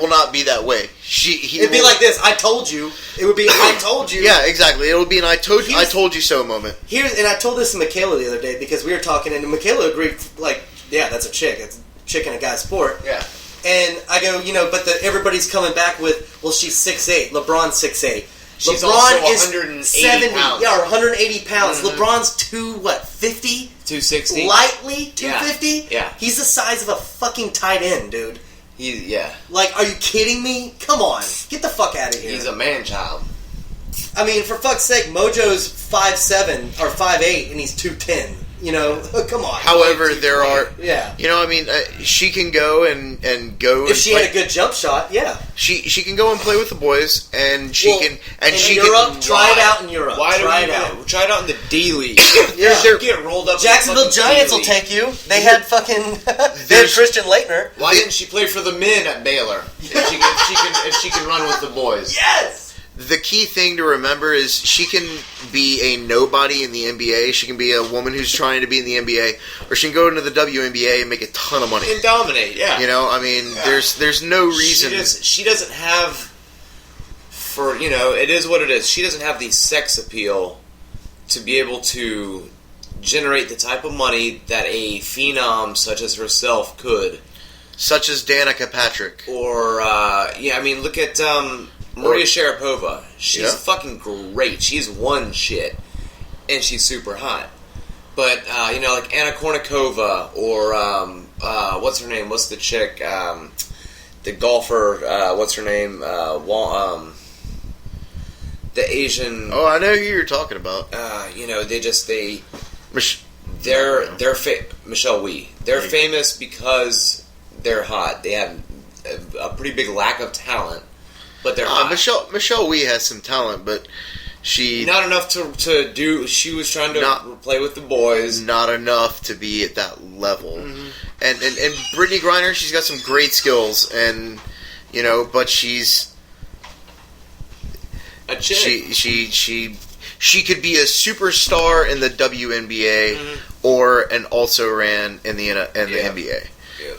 not be that way. It'd be like this. I told you. It would be. I told you. Yeah, exactly. It'll be an I told you so moment. And I told this to Michaela the other day because we were talking, and Michaela agreed. Like, yeah, that's a chick. It's a chick in a guy's sport. Yeah. And I go, but everybody's coming back with, well, she's 6'8". LeBron's 6'8". She's LeBron also is 180 70, pounds. yeah, or 180 pounds. Mhm. LeBron's 50? 260. Lightly 250? Yeah. He's the size of a fucking tight end, dude. Yeah. Like, are you kidding me? Come on, get the fuck out of here. He's a man child. I mean, for fuck's sake, Mojo's 5'7" or 5'8", and he's 210. You know, come on. However, there are, yeah. You know, I mean, she can go and go. If she had a good jump shot, yeah. She can go and play with the boys, and she can and she Europe, can try it out in Europe. Try it out in the D League. Yeah. Get rolled up. Jacksonville in the Giants will D-League. take you. They had fucking they had Christian Leitner. Why didn't she play for the men at Baylor? If she can run with the boys. Yes. The key thing to remember is she can be a nobody in the NBA. She can be a woman who's trying to be in the NBA, or she can go into the WNBA and make a ton of money and dominate. Yeah, you know. I mean, there's no reason she doesn't have. For it is what it is. She doesn't have the sex appeal to be able to generate the type of money that a phenom such as herself could, such as Danica Patrick, or I mean, look at. Maria Sharapova, she's fucking great. She's won shit, and she's super hot. But like Anna Kournikova, or what's her name? What's the chick? The golfer. What's her name? The Asian. Oh, I know who you're talking about. Michelle Wee. They're famous because they're hot. They have a pretty big lack of talent. But they're hot. Michelle Wee has some talent, but she not enough to do. She was trying to play with the boys. Not enough to be at that level. Mm-hmm. And Brittany Griner, she's got some great skills, and but she's a chick. She could be a superstar in the WNBA or an also ran in the NBA.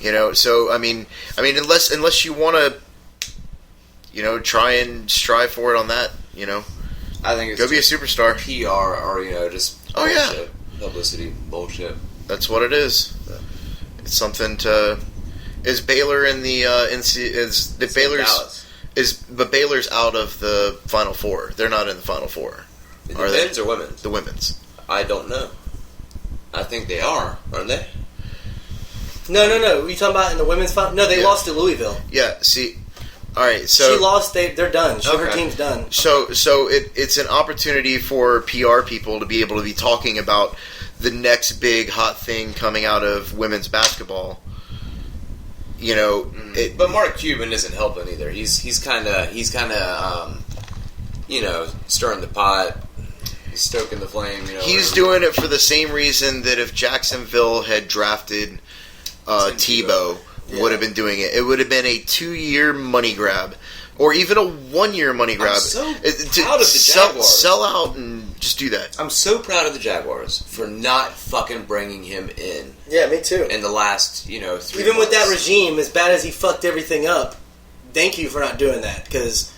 Yeah. So I mean, unless you want to. Try and strive for it on that. I think it's go be a superstar. PR or just bullshit, publicity bullshit. That's what it is. It's something to. Is Baylor in the but Baylor's out of the Final Four. They're not in the Final Four. The men's or women's? The women's. I don't know. I think they are, aren't they? No. You talking about in the women's final? No, they lost to Louisville. Yeah. See. All right, so she lost. They're done. Her team's done. So it's an opportunity for PR people to be able to be talking about the next big hot thing coming out of women's basketball. But Mark Cuban isn't helping either. He's kind of stirring the pot, stoking the flame. He's doing it for the same reason that if Jacksonville had drafted Tebow. Would have been doing it. It would have been a 2-year money grab, or even a 1-year money grab. I'm so proud of the Jaguars. Sell out and just do that. I'm so proud of the Jaguars for not fucking bringing him in. Yeah, me too. In the last 3 even months. with that regime, as bad as he fucked everything up, thank you for not doing that, because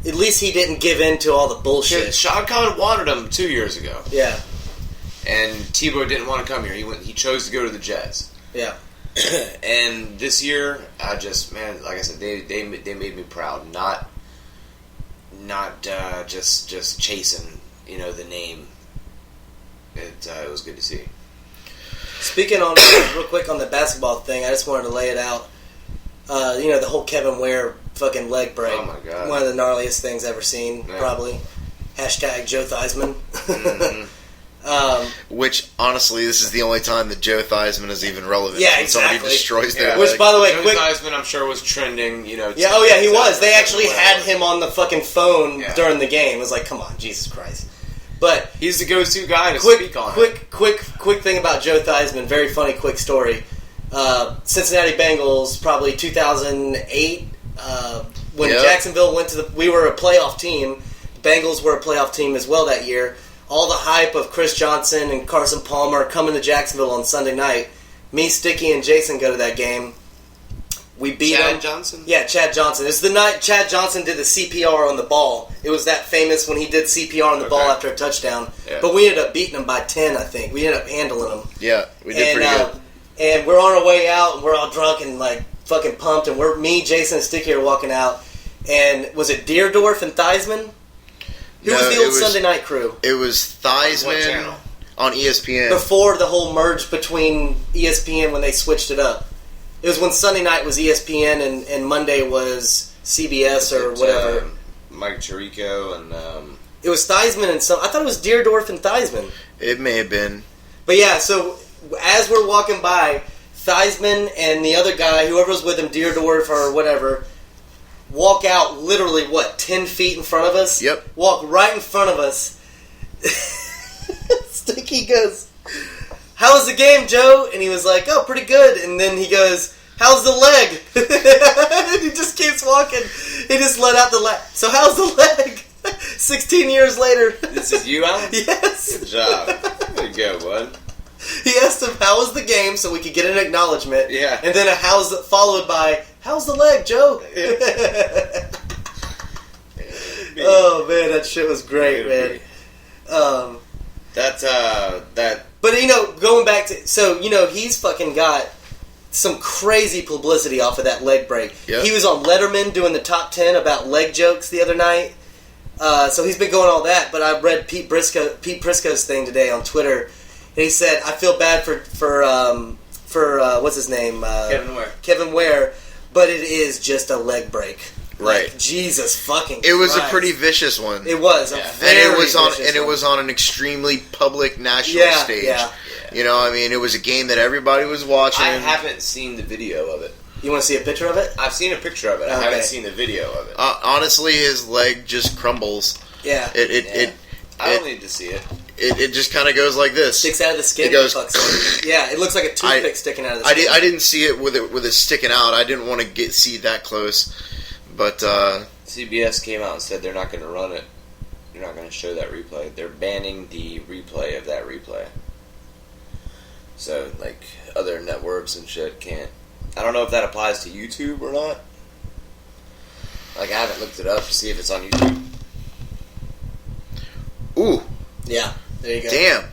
at least he didn't give in to all the bullshit. Shad Khan wanted him 2 years ago. Yeah. And Tebow didn't want to come here. He chose to go to the Jets. Yeah. And this year, like I said, they made me proud. Not just chasing, the name. It was good to see. Speaking on real quick on the basketball thing, I just wanted to lay it out. The whole Kevin Ware fucking leg break. Oh my god! One of the gnarliest things ever seen, probably. Hashtag Joe Theismann. Mm-hmm. Which, honestly, this is the only time that Joe Theismann is even relevant. Yeah, when exactly. Somebody destroys their leg. Which, by the way, Joe Theismann, I'm sure, was trending, Yeah, he was. They actually had him on the fucking phone during the game. It was like, come on, Jesus Christ. But he's the go-to guy to speak on it. Quick thing about Joe Theismann. Very funny, quick story. Cincinnati Bengals, probably 2008, when Jacksonville went to we were a playoff team. Bengals were a playoff team as well that year. All the hype of Chris Johnson and Carson Palmer coming to Jacksonville on Sunday night. Me, Sticky, and Jason go to that game. We beat Chad him. Johnson? Yeah, Chad Johnson. It's the night Chad Johnson did the CPR on the ball. It was that famous when he did CPR on the ball after a touchdown. Yeah. But we ended up beating him by 10, I think. We ended up handling him. Yeah, we did pretty good. And we're on our way out, and we're all drunk and like fucking pumped. And me, Jason, and Sticky are walking out. And was it Deerdorf and Theismann? Who was the old Sunday night crew? It was Theismann on ESPN. Before the whole merge between ESPN when they switched it up. It was when Sunday night was ESPN and Monday was CBS or whatever. Mike Tirico and... It was Theismann and some. I thought it was Deerdorf and Theismann. It may have been. But yeah, so as we're walking by, Theismann and the other guy, whoever was with him, Deerdorf or whatever, walk out literally, 10 feet in front of us? Yep. Walk right in front of us. Sticky goes, "How was the game, Joe?" And he was like, "Oh, pretty good." And then he goes, "How's the leg?" And he just keeps walking. He just let out the leg. "So how's the leg?" 16 years later. This is you, Alan? Yes. Good job. Good go, bud. He asked him, "How was the game?" so we could get an acknowledgement. Yeah. And then followed by, "How's the leg, Joe?" Oh, man, that shit was great, man. But, going back to... So, he's fucking got some crazy publicity off of that leg break. Yep. He was on Letterman doing the top 10 about leg jokes the other night. So he's been going all that. But I read Pete Prisco's thing today on Twitter. And he said, "I feel bad for what's his name? Kevin Ware. But it is just a leg break." Right. Like, Jesus fucking It was Christ. a pretty vicious one. It was. Yeah. A very vicious it one. was on an extremely public national stage. Yeah. It was a game that everybody was watching. I haven't seen the video of it. You want to see a picture of it? I've seen a picture of it. I Okay. haven't seen the video of it. Honestly, his leg just crumbles. Yeah. I don't need to see it. It just kind of goes like this. Sticks out of the skin. It goes. Yeah, it looks like a toothpick sticking out of the skin. I didn't see it with it sticking out. I didn't want to see that close, but CBS came out and said they're not going to run it. They're not going to show that replay. They're banning the replay of that replay. So, like, other networks and shit can't. I don't know if that applies to YouTube or not. Like, I haven't looked it up to see if it's on YouTube. ooh, Yeah, there you go. damn.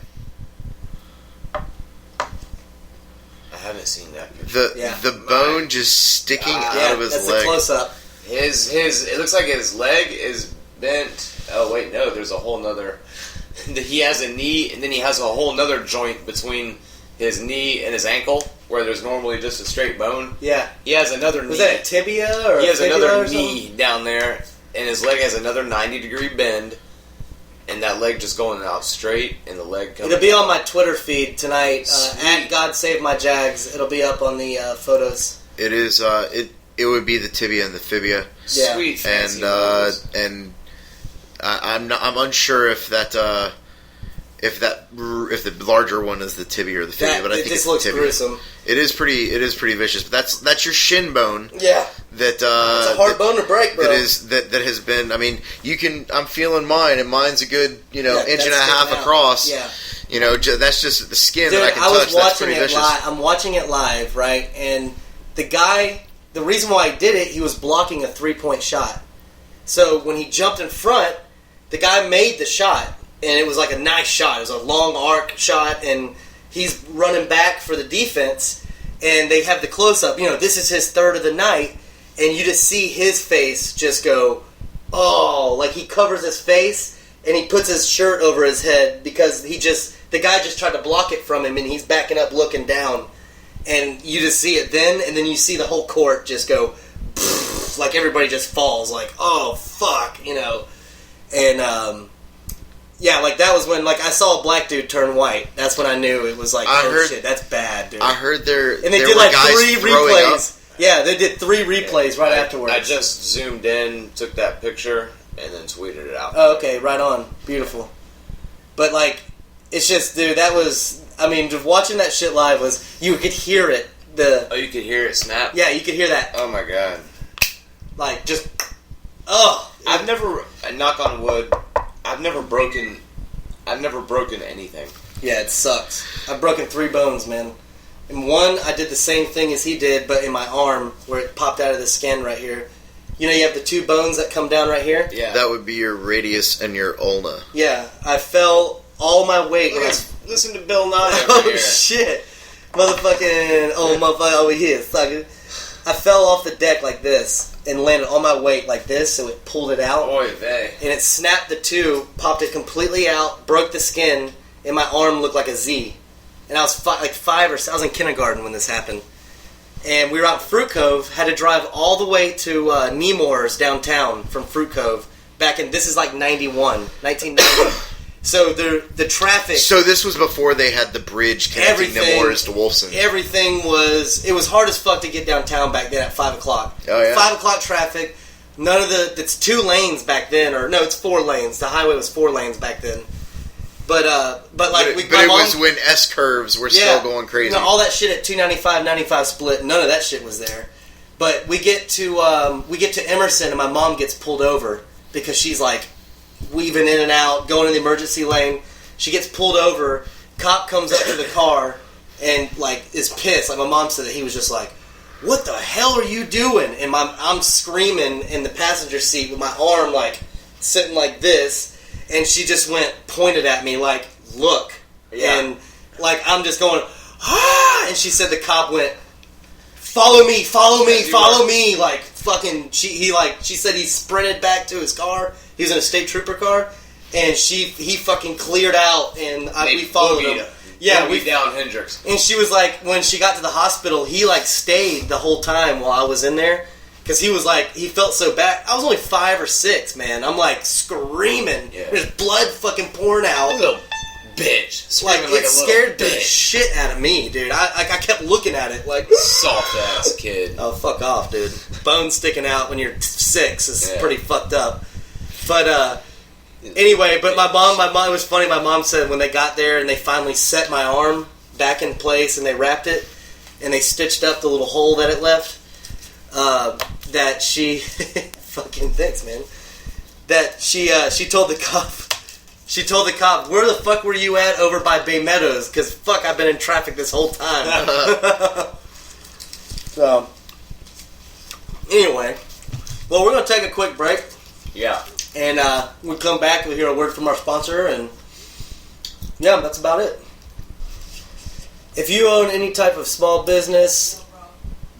I haven't seen that picture. The bone just sticking out of his that's leg. a close-up. It looks like his leg is bent. Oh, wait, no, there's a whole nother. He has a knee, and then he has a whole nother joint between his knee and his ankle, where there's normally just a straight bone. Yeah. He has another knee. Was that a tibia or He has fibula another or knee down there, and his leg has another 90-degree bend, and that leg just going out straight, and the leg coming It'll be on my Twitter feed tonight. Sweet. At God Save My Jags. It'll be up on the photos. It is. It would be the tibia and the fibia, Yeah. Sweet, fancy and words. I'm unsure if the larger one is the tibia or the fibia, but I think this it's looks the tibia. gruesome. It is pretty vicious. But that's your shin bone. Yeah. That It's a hard bone to break, bro. that has been. I mean, you can. I'm feeling mine, and mine's a good inch and a that's half sticking out. across. Yeah. That's just the skin Dude, that I can I was touch. That's watching pretty it vicious. live. I'm watching it live, right? And the reason why he did it, he was blocking a 3-point shot. So when he jumped in front, the guy made the shot, and it was like a nice shot. It was a long arc shot, and he's running back for the defense, and they have the close-up. This is his third of the night, and you just see his face just go, oh, like he covers his face, and he puts his shirt over his head because the guy just tried to block it from him, and he's backing up looking down. And you just see it then, and then you see the whole court just go, like everybody just falls, like, oh, fuck, And, like that was when, like, I saw a black dude turn white. That's when I knew it was like, shit, that's bad, dude. I heard and they there did were like guys 3 throwing replays. up. Yeah, they did 3 replays right afterwards. I just zoomed in, took that picture, and then tweeted it out. Oh, okay, right on. Beautiful. But, like, it's just, dude, that was... I mean, just watching that shit live you could hear it. Oh, you could hear it snap? Yeah, you could hear that. Oh my god. Like, just... Oh! I've never, knock on wood, I've never broken anything. Yeah, it sucks. I've broken 3 bones, man. And one, I did the same thing as he did, but in my arm, where it popped out of the skin right here. You have the 2 bones that come down right here? Yeah. That would be your radius and your ulna. Yeah, I fell all my weight. Listen to Bill Nye over Oh, here. shit. Motherfucking, motherfucker over here, sucker. I fell off the deck like this and landed on my weight like this, so it pulled it out. Oy vey. And it snapped the 2, popped it completely out, broke the skin, and my arm looked like a Z. And I was 5 or 6. I was in kindergarten when this happened. And we were out in Fruit Cove, had to drive all the way to Nemours downtown from Fruit Cove, back in, this is like 1990. So the traffic... So this was before they had the bridge connecting Nemours to Wolfson. Everything was... It was hard as fuck to get downtown back then at 5 o'clock. Oh, yeah. 5 o'clock traffic. None of the... It's 2 lanes back then, or no, it's 4 lanes. The highway was 4 lanes back then. But it was when S-curves were still going crazy. All that shit at 295 split, none of that shit was there. But we get to Emerson, and my mom gets pulled over because she's like weaving in and out, going in the emergency lane. She gets pulled over. Cop comes up to the car and like is pissed. Like my mom said that he was just like, "What the hell are you doing?" And I'm screaming in the passenger seat with my arm like sitting like this, and she just pointed at me like, "Look," and like I'm just going, "Ah!" And she said the cop went, "Follow me, follow me, follow me!" Like fucking, she said he sprinted back to his car. He was in a state trooper car, and he fucking cleared out, and we followed him. Yeah, we down Hendrix. And she was like, when she got to the hospital, he like stayed the whole time while I was in there, because he was like, he felt so bad. I was only 5 or 6, man. I'm like screaming. Yeah. There's blood fucking pouring out. Little bitch. Like it scared the shit out of me, dude. I kept looking at it like soft ass kid. Oh, fuck off, dude. Bone sticking out when you're 6 is pretty fucked up. But anyway, but my mom, it was funny. My mom said when they got there and they finally set my arm back in place and they wrapped it and they stitched up the little hole that it left, that she fucking thanks, man. That she told the cop. She told the cop, "Where the fuck were you at over by Bay Meadows? Because fuck, I've been in traffic this whole time." So, anyway, well, we're going to take a quick break. Yeah. And we'll come back, we'll hear a word from our sponsor, and yeah, that's about it. If you own any type of small business,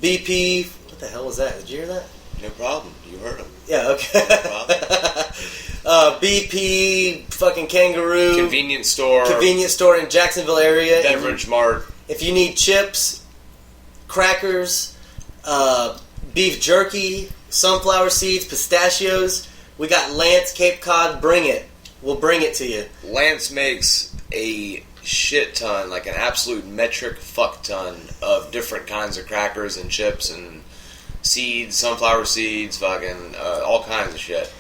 BP, what the hell was that? Did you hear that? No problem. You heard him. Yeah, okay. No problem. BP, fucking Kangaroo. Convenience store in Jacksonville area. Beverage mart. If you need chips, crackers, beef jerky, sunflower seeds, pistachios, we got Lance Cape Cod. Bring it. We'll bring it to you. Lance makes a shit ton, like an absolute metric fuck ton of different kinds of crackers and chips and seeds, sunflower seeds, fucking all kinds of shit.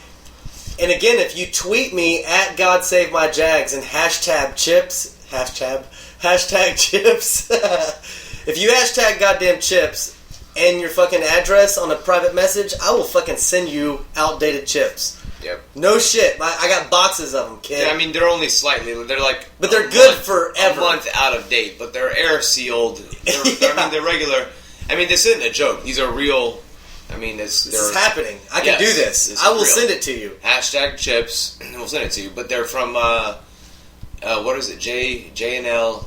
And again, if you tweet me at God Save My Jags and hashtag chips, if you hashtag goddamn chips and your fucking address on a private message, I will fucking send you outdated chips. Yep. No shit. I got boxes of them, kid. Yeah, I mean, they're only slightly, they're like... But they're good forever. A month out of date, but they're air sealed. I mean, they're regular. I mean, this isn't a joke. These are real... I mean, this is happening. I can do this. I will send it to you. Hashtag chips. We'll send it to you. But they're from, what is it? J&L.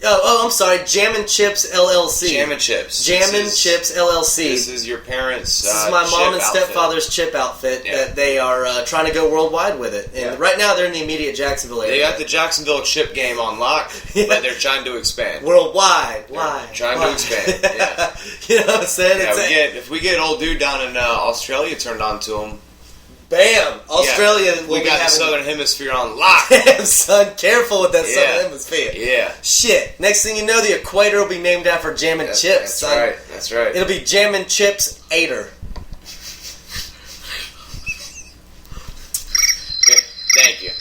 Oh, I'm sorry. Jammin' Chips LLC. Jammin' Chips. Chips LLC. This is your parents' This is my mom and stepfather's chip outfit that they are trying to go worldwide with it. And right now they're in the immediate Jacksonville area. They got the Jacksonville chip game on lock, but they're trying to expand. Worldwide. Trying to expand, yeah. You know what I'm saying? Yeah, if we get old dude down in Australia turned on to him, bam! Australia. Yeah, we got the Southern Hemisphere on lock. Damn, son, careful with that Southern Hemisphere. Yeah. Shit. Next thing you know, the equator will be named after Jammin' Chips. That's son. right. That's right. It'll be Jammin' Chips Ater. Thank you.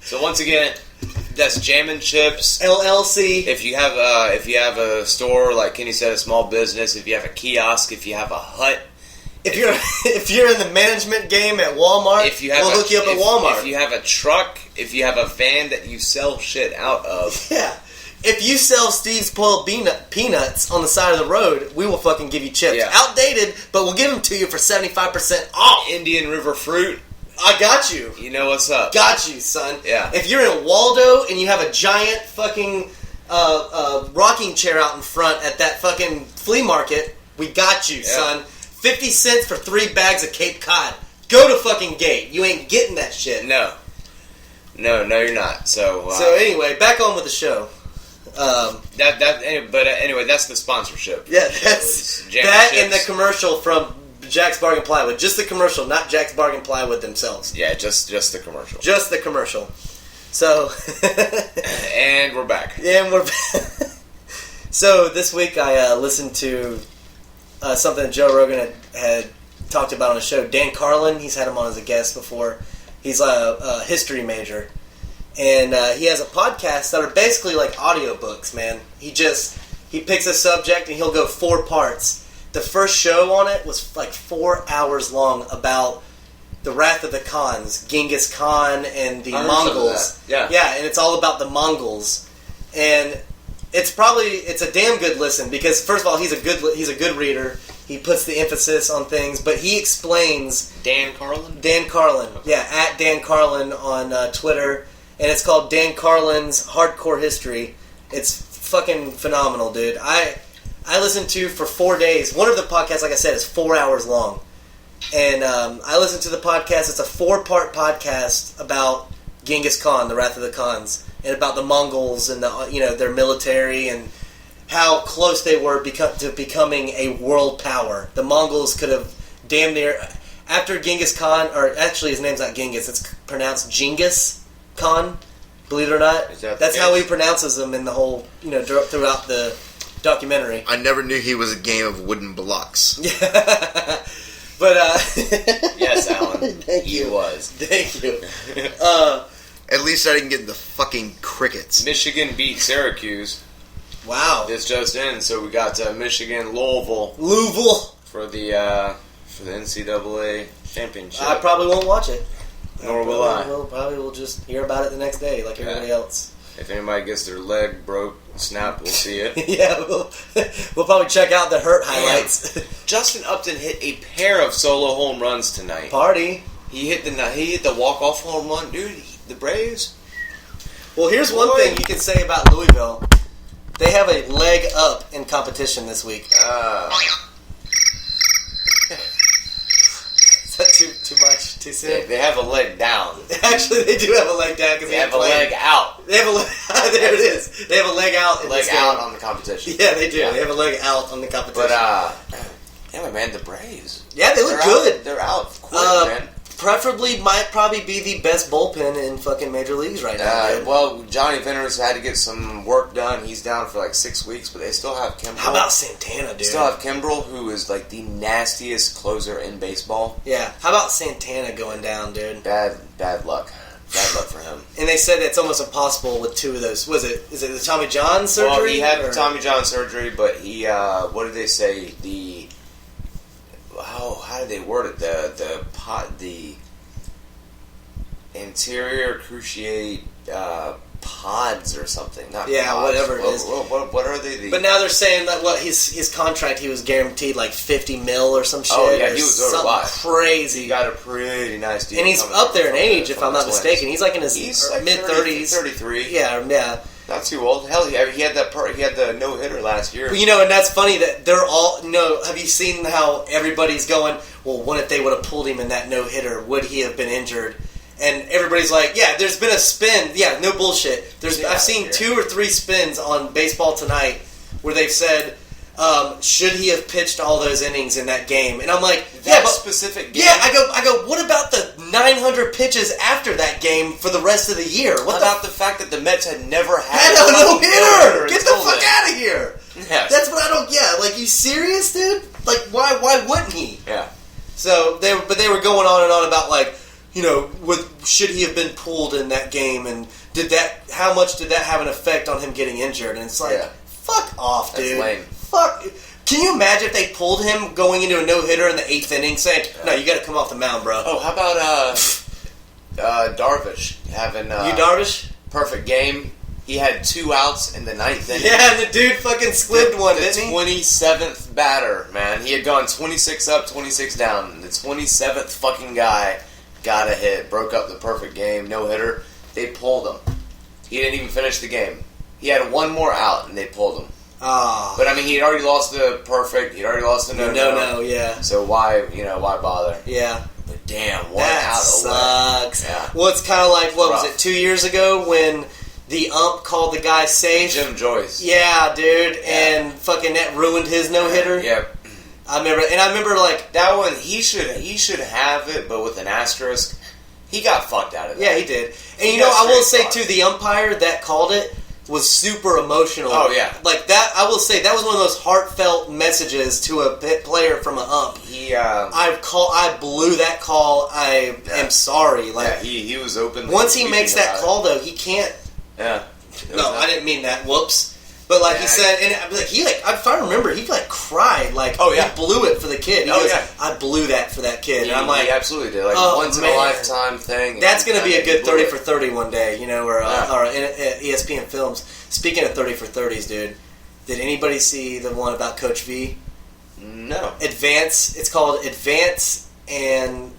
So once again, that's Jammin' Chips LLC. If you have a store, like Kenny said, a small business, if you have a kiosk, if you have a hut. If you're in the management game at Walmart, we'll hook you up at Walmart. If you have a truck, if you have a van that you sell shit out of. Yeah. If you sell Steve's Spoiled Peanuts on the side of the road, we will fucking give you chips. Yeah. Outdated, but we'll give them to you for 75% off. Indian River fruit. I got you. You know what's up. Got you, son. Yeah. If you're in Waldo and you have a giant fucking rocking chair out in front at that fucking flea market, we got you, son. 50 cents for 3 bags of Cape Cod. Go to fucking Gate. You ain't getting that shit. No, you're not. So anyway, back on with the show. Anyway, that's the sponsorship. Yeah, that's that and the commercial from Jack's Bargain Plywood. Just the commercial, not Jack's Bargain Plywood themselves. Yeah, just the commercial. Just the commercial. So... And we're back. And we're back. So this week I listened to something that Joe Rogan had talked about on the show. Dan Carlin, he's had him on as a guest before. He's a history major. And he has a podcast that are basically like audiobooks, man. He picks a subject and he'll go 4 parts. The first show on it was like 4 hours long about the Wrath of the Khans, Genghis Khan and the Mongols. Yeah, and it's all about the Mongols. And it's a damn good listen because first of all he's a good reader. He puts the emphasis on things, but he explains. Dan Carlin? Dan Carlin, yeah, at Dan Carlin on Twitter, and it's called Dan Carlin's Hardcore History. It's fucking phenomenal, dude. I listened to for 4 days. One of the podcasts, like I said, is 4 hours long, and I listened to the podcast. It's a 4-part podcast about Genghis Khan, the Wrath of the Khans, and about the Mongols and their military and how close they were to becoming a world power. The Mongols could have damn near after Genghis Khan, or actually his name's not Genghis, it's pronounced Genghis Khan. Believe it or not, that's how he pronounces them in the whole throughout the documentary. I never knew he was a game of wooden blocks. But yes, Alan, Thank he you. was. Thank you. At least I didn't get the fucking crickets. Michigan beat Syracuse. Wow. This just in, so we got Michigan, Louisville for the NCAA championship. I probably won't watch it. Nor will I. Probably will just hear about it the next day, like everybody else. If anybody gets their leg broke, snapped, we'll see it. Yeah, we'll probably check out the hurt highlights. Justin Upton hit a pair of solo home runs tonight. Party. He hit the walk-off home run, dude. The Braves. Well, here's one thing you can say about Louisville. They have a leg up in competition this week. Is that too much? Too soon? They have a leg down. Actually, they do have a leg down because They have a leg out. They have a leg. There it is. They have a leg out. Leg out on the competition. Yeah, they do. Yeah. They have a leg out on the competition. But anyway, man, the Braves. Yeah, they look good. They're out quick, man. Preferably, might probably be the best bullpen in fucking major leagues right now. Dude. Well, Johnny Venters had to get some work done. He's down for like 6 weeks, but they still have Kimbrel. How about Santana, dude? They still have Kimbrel, who is like the nastiest closer in baseball. Yeah. How about Santana going down, dude? Bad luck. Bad luck for him. And they said it's almost impossible with 2 of those. Is it the Tommy John surgery? Well, he had the Tommy John surgery, but he, what did they say? How did they word it? The anterior cruciate pods or something. Not pods. Whatever it is. What are they? But now they're saying that his contract, he was guaranteed like $50 million or some shit. Oh yeah, he was something crazy. He got a pretty nice deal. And he's up there in age, if I'm not mistaken. He's like in his like mid-30s. 33. Yeah. Not too old. Hell, he had the no-hitter last year. But, and that's funny that they're all, have you seen how everybody's going, well, what if they would have pulled him in that no-hitter? Would he have been injured? And everybody's like, yeah, there's been a spin. Yeah, no bullshit. I've seen 2 or 3 spins on Baseball Tonight where they've said, should he have pitched all those innings in that game? And I'm like, specific game? Yeah, I go, what about the 900 pitches after that game for the rest of the year? What about the fact that the Mets had never had a no-hitter? Get the fuck out of here. Yes. That's what I don't, like, you serious, dude? Like, why wouldn't he? Yeah. So, they were going on and on about, like, should he have been pulled in that game, and how much did that have an effect on him getting injured? And it's like, fuck off, dude. That's lame. Fuck. Can you imagine if they pulled him going into a no-hitter in the 8th inning, saying, no, you got to come off the mound, bro. Oh, how about Darvish having Darvish? Perfect game. He had 2 outs in the 9th inning. Yeah, and the dude fucking squibbed one, didn't he? 27th batter, man. He had gone 26 up, 26 down. The 27th fucking guy got a hit, broke up the perfect game, no-hitter. They pulled him. He didn't even finish the game. He had 1 more out, and they pulled him. Oh. But, I mean, he'd already lost the perfect. He'd already lost the no-no. No, yeah. So why bother? Yeah. But damn, 1 that out sucks. away. Yeah. Well, it's kind of like, was it 2 years ago when the ump called the guy safe? Jim Joyce. Yeah, dude, and fucking that ruined his no-hitter? Yep. I remember like That one, he should have it, but with an asterisk. He got fucked out of that. yeah, he did. And He you know, got I will straight say fucked. too, the umpire that called it was super emotional. Oh, yeah. Like that, I will say that was one of those heartfelt messages to a player from an ump. He, I blew that call. I am sorry. Like he was open. once he makes that call, though, he can't. Yeah. No, I didn't mean that. Whoops. But like he said, and if I remember, he like cried. Like Oh, yeah. he blew it for the kid. He goes, yeah. I blew that for that kid. He, And I'm like, he absolutely did. Like oh, once in man. a lifetime thing. that's going to be a good 30 for30. 30 one day, you know, or ESPN Films. Speaking of 30 for 30s, dude, did anybody see the one about Coach V? No. Advance. It's called Advance and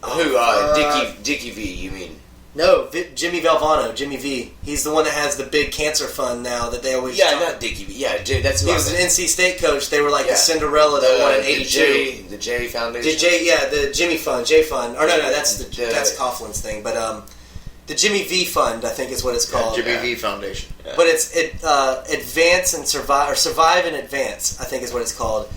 Dickie V? You mean? No, Jimmy Valvano, Jimmy V. He's the one that has the big cancer fund now that they always Yeah, talk. not Dickie V. Yeah, that's who He I was an meant. NC State coach. They were like Yeah. the Cinderella that won in '82. The J Foundation. The Jimmy Fund, J Fund, or no, that's The- that's Coughlin's thing, but the Jimmy V Fund, I think is what it's called. Jimmy V Foundation. Yeah. But it's Advance and Survive, or Survive and Advance, I think is what it's called.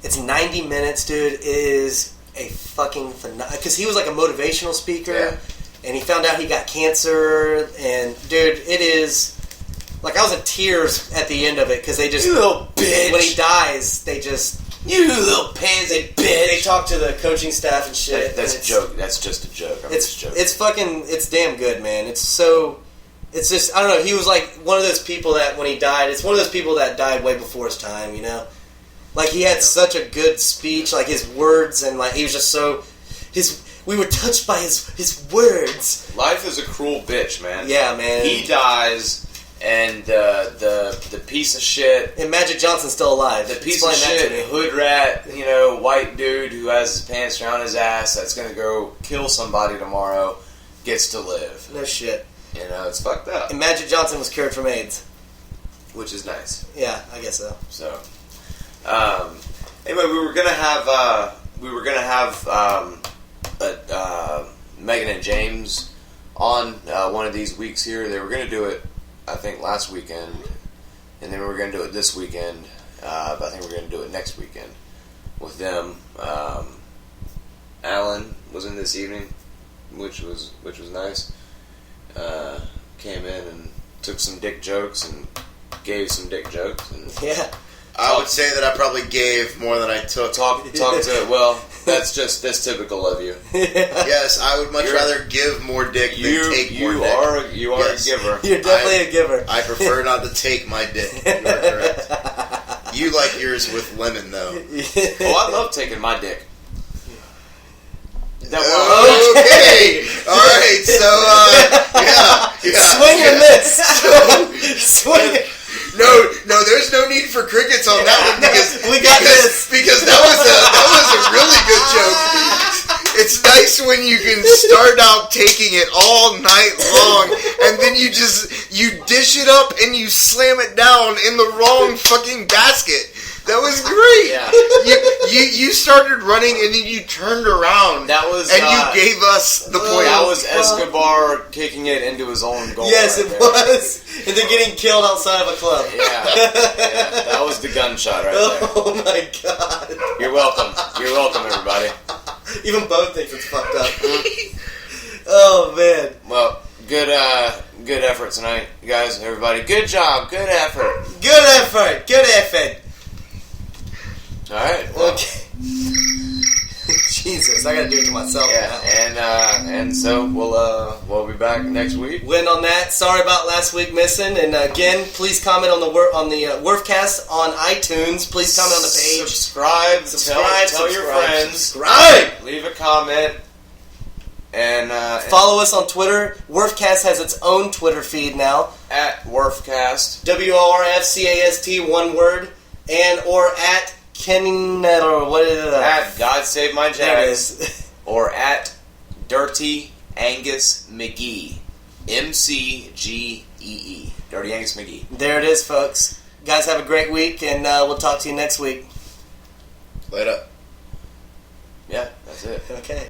It's 90 minutes, dude. It is a fucking phenomenal, because he was like a motivational speaker. Yeah. And he found out he got cancer, and dude, it is like I was in tears at the end of it because they just You little bitch. when he dies, they just You little pansy bitch. they talk to the coaching staff and shit. That's and a joke. That's just a joke. I'm just joking. It's damn good, man. It's just I don't know. He was like one of those people that when he died, it's one of those people that died way before his time. You know, like he had such a good speech, like his words, and like he was just so we were touched by his words. Life is a cruel bitch, man. Yeah, man. He dies, and the piece of shit, And Magic Johnson's still alive. the piece Explain of that shit to me. hood rat, white dude who has his pants around his ass that's gonna go kill somebody tomorrow gets to live. No shit. It's fucked up, And Magic Johnson was cured from AIDS. which is nice. Yeah, I guess so. So, anyway, we were gonna have Megan and James on one of these weeks here. They were gonna do it, I think, last weekend, and then we were gonna do it this weekend. But I think we're gonna do it next weekend with them. Alan was in this evening, which was nice. Came in and took some dick jokes and gave some dick jokes and Yeah. I would say that I probably gave more than I took. talk to. Well, that's typical of you. Yes, I would much You're- rather give more dick than take more dick. You are Yes. a giver. You're definitely a giver. I prefer not to take my dick. You are correct. You like yours with lemon, though. Oh, I love taking my dick. That Okay. All right. So, yeah. Swing and miss. Swing. No. There's no need for crickets on that one We got this. because that was a really good joke. It's nice when you can start out taking it all night long, and then you dish it up and you slam it down in the wrong fucking basket. That was great. Yeah. You started running and then you turned around. That was and you gave us the point. That was Escobar kicking it into his own goal. Yes, right it there. was. And they're getting killed outside of a club. Yeah, that was the gunshot right there. Oh my god. You're welcome. You're welcome, everybody. Even Bo thinks it's fucked up. Oh man. Well, good effort tonight, guys. Everybody, good job, good effort. Good effort. Good effort. All right. Well, Okay. Jesus, I gotta do it to myself now. yeah, and so we'll be back next week. Win on that. Sorry about last week missing. And again, please comment on the Worfcast on iTunes. Please comment on the page. Subscribe. Tell your friends. Subscribe. Leave a comment. And Follow us on Twitter. Worfcast has its own Twitter feed now. at Worfcast. WRFCAST, one word, and or at Ken or what is it? At God Save My There it Jags. is. Or at Dirty Angus McGee. MCGEE. Dirty Angus McGee. There it is, folks. Guys, have a great week, and we'll talk to you next week. Later. Yeah, that's it. Okay.